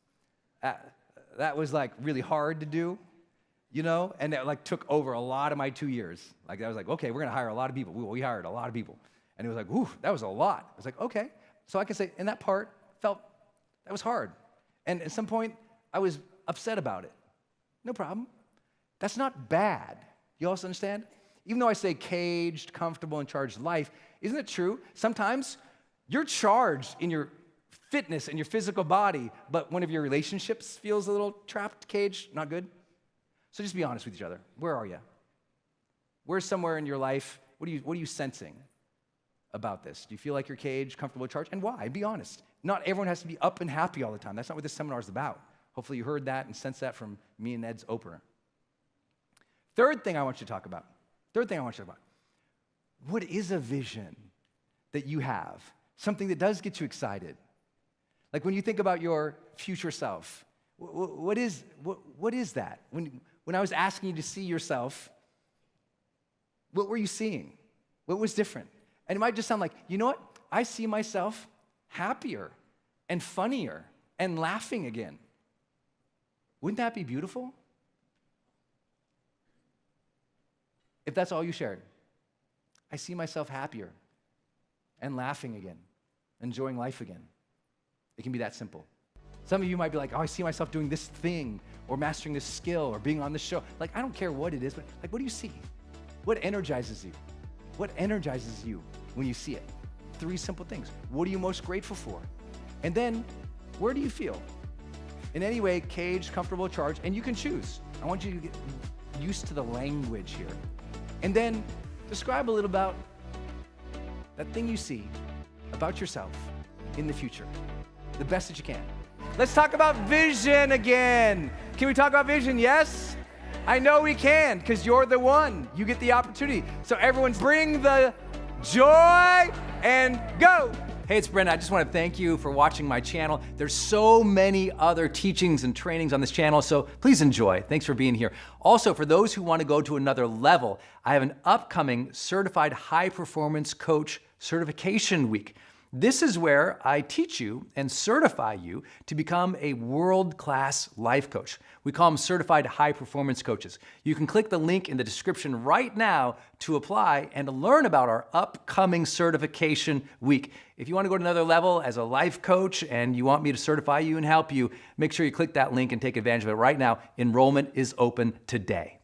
S1: That was like really hard to do, you know? And that like took over a lot of my 2 years. Like I was like, okay, we're gonna hire a lot of people. We hired a lot of people. And it was like, whew, that was a lot. I was like, okay. So I can say, in that part, felt that was hard. And at some point, I was upset about it. No problem. That's not bad. You also understand? Even though I say caged, comfortable, and charged life, isn't it true? Sometimes you're charged in your fitness and your physical body, but one of your relationships feels a little trapped, caged, not good. So just be honest with each other. Where are you? Where's somewhere in your life? What are you sensing about this? Do you feel like you're caged, comfortable, charged? And why? Be honest. Not everyone has to be up and happy all the time. That's not what this seminar is about. Hopefully you heard that and sensed that from me and Ed's opener. Third thing I want you to talk about. What is a vision that you have? Something that does get you excited. Like when you think about your future self, what is that? When I was asking you to see yourself, what were you seeing? What was different? And it might just sound like, you know what? I see myself happier and funnier and laughing again. Wouldn't that be beautiful? If that's all you shared, I see myself happier and laughing again, enjoying life again. It can be that simple. Some of you might be like, oh, I see myself doing this thing or mastering this skill or being on this show. Like, I don't care what it is, but like, what do you see? What energizes you? What energizes you when you see it? 3 simple things. What are you most grateful for? And then, where do you feel? In any way, caged, comfortable, charged, and you can choose. I want you to get used to the language here. And then, describe a little about that thing you see about yourself in the future, the best that you can. Let's talk about vision again. Can we talk about vision? Yes? I know we can, because you're the one. You get the opportunity. So everyone bring the joy and go. Hey, it's Brendan. I just want to thank you for watching my channel. There's so many other teachings and trainings on this channel, so please enjoy. Thanks for being here. Also, for those who want to go to another level, I have an upcoming Certified High Performance Coach Certification Week. This is where I teach you and certify you to become a world-class life coach. We call them Certified High Performance Coaches. You can click the link in the description right now to apply and to learn about our upcoming certification week. If you want to go to another level as a life coach and you want me to certify you and help you, make sure you click that link and take advantage of it right now. Enrollment is open today.